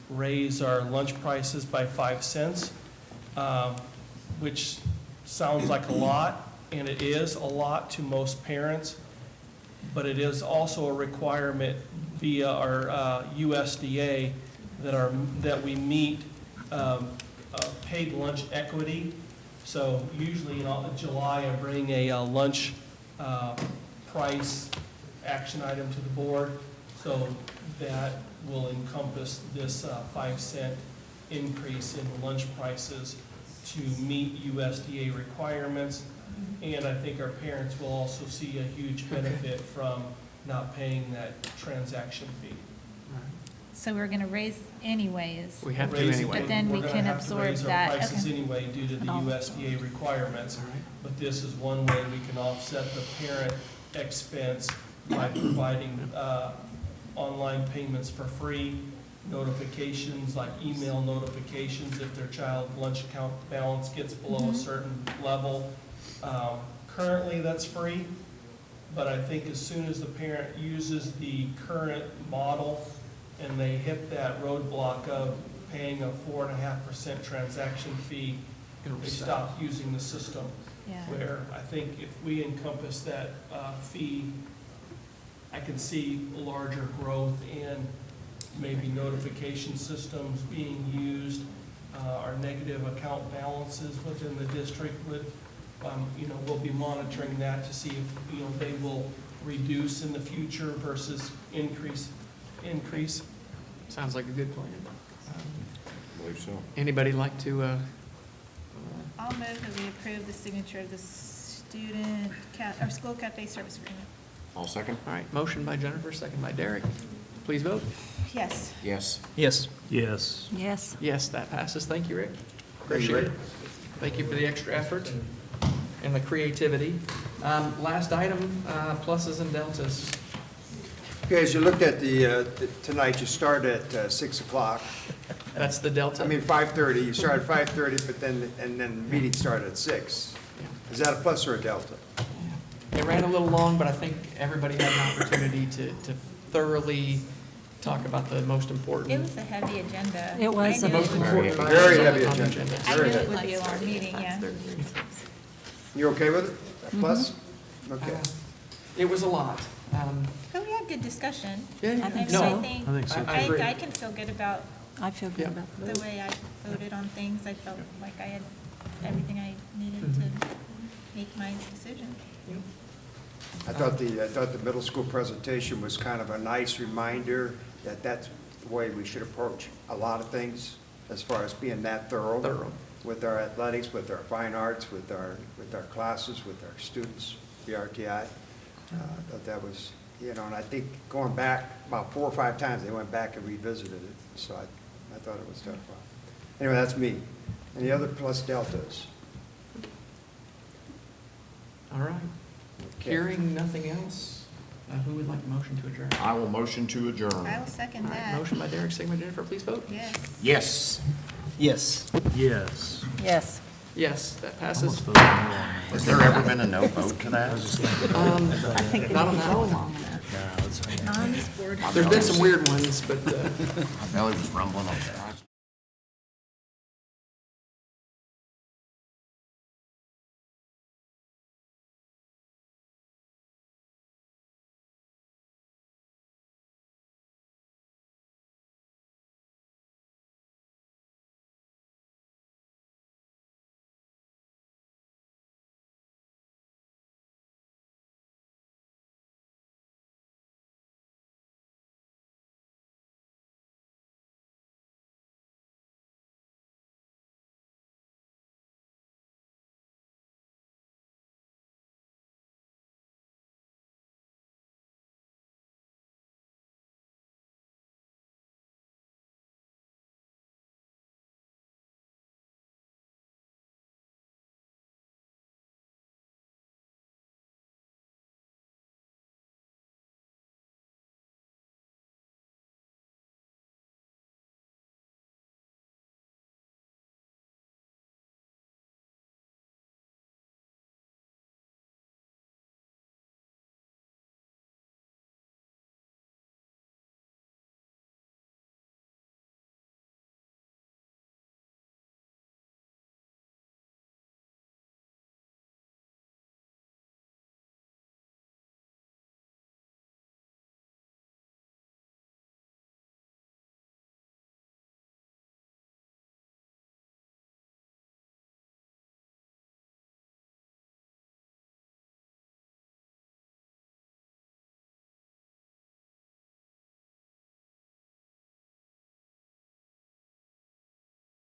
raise our lunch prices by 5 cents, which sounds like a lot, and it is a lot to most parents, but it is also a requirement via our USDA that we meet paid lunch equity. So usually in July, I bring a lunch price action item to the board, so that will encompass this 5-cent increase in lunch prices to meet USDA requirements. And I think our parents will also see a huge benefit from not paying that transaction fee. So we're going to raise anyways. We have to Raise- anyway. But then we we're gonna can have to absorb raise our that. prices Okay. anyway due to the Oh. USDA requirements. All right. But this is one way we can offset the parent expense by providing online payments for free, notifications like email notifications if their child's lunch account balance gets below a certain level. Currently, that's free, but I think as soon as the parent uses the current model and they hit that roadblock of paying a 4.5% transaction fee, they stop using the system. Yeah. Where I think if we encompass that fee, I can see larger growth in maybe notification systems being used, our negative account balances within the district would, we'll be monitoring that to see if, they will reduce in the future versus increase. Sounds like a good plan. I believe so. Anybody like to, I'll move that we approve the signature of the school cafe service agreement. I'll second. all right, motion by Jennifer, second by Derek. please vote. Yes. Yes. Yes. Yes. Yes. Yes, that passes. Thank you, Rick. Thank you, Appreciate Rick. it. Thank you for the extra effort and the creativity. Last item, pluses and deltas. Okay, as you looked at tonight, you start at 6 o'clock. That's the delta? I mean, 5:30, you start at 5:30, but then the meeting started at 6. Is that a plus or a delta? It ran a little long, but I think everybody had an opportunity to thoroughly talk about the most important. It was a heavy agenda. It was I a knew most it would- important Very heavy on the agenda. I knew Very it heavy. would be a long meeting, yeah. You okay with it? A plus? Okay. It was a lot. But we had good discussion. Yeah, yeah. I think, No, I think so. I agree. I can feel good about I feel good Yeah. about that. the way I voted on things. I felt like I had everything I needed to make my decision. I thought the middle school presentation was kind of a nice reminder that that's the way we should approach a lot of things as far as being that thorough. With our athletics, with our fine arts, with our classes, with our students, the RTI. I thought that was, and I think going back about 4 or 5 times, they went back and revisited it. So I thought it was tough. Anyway, that's me. Any other plus deltas? All right. Okay. Hearing nothing else, who would like a motion to adjourn? I will motion to adjourn. I will second All right, that. motion by Derek, second by Jennifer, please vote. Yes. Yes. Yes. Yes. Yes. Yes, that passes. Has there ever been a no vote to that? I think it Not on didn't that go one. long enough. On this board. There's been some weird ones, but My belly was rumbling on Friday.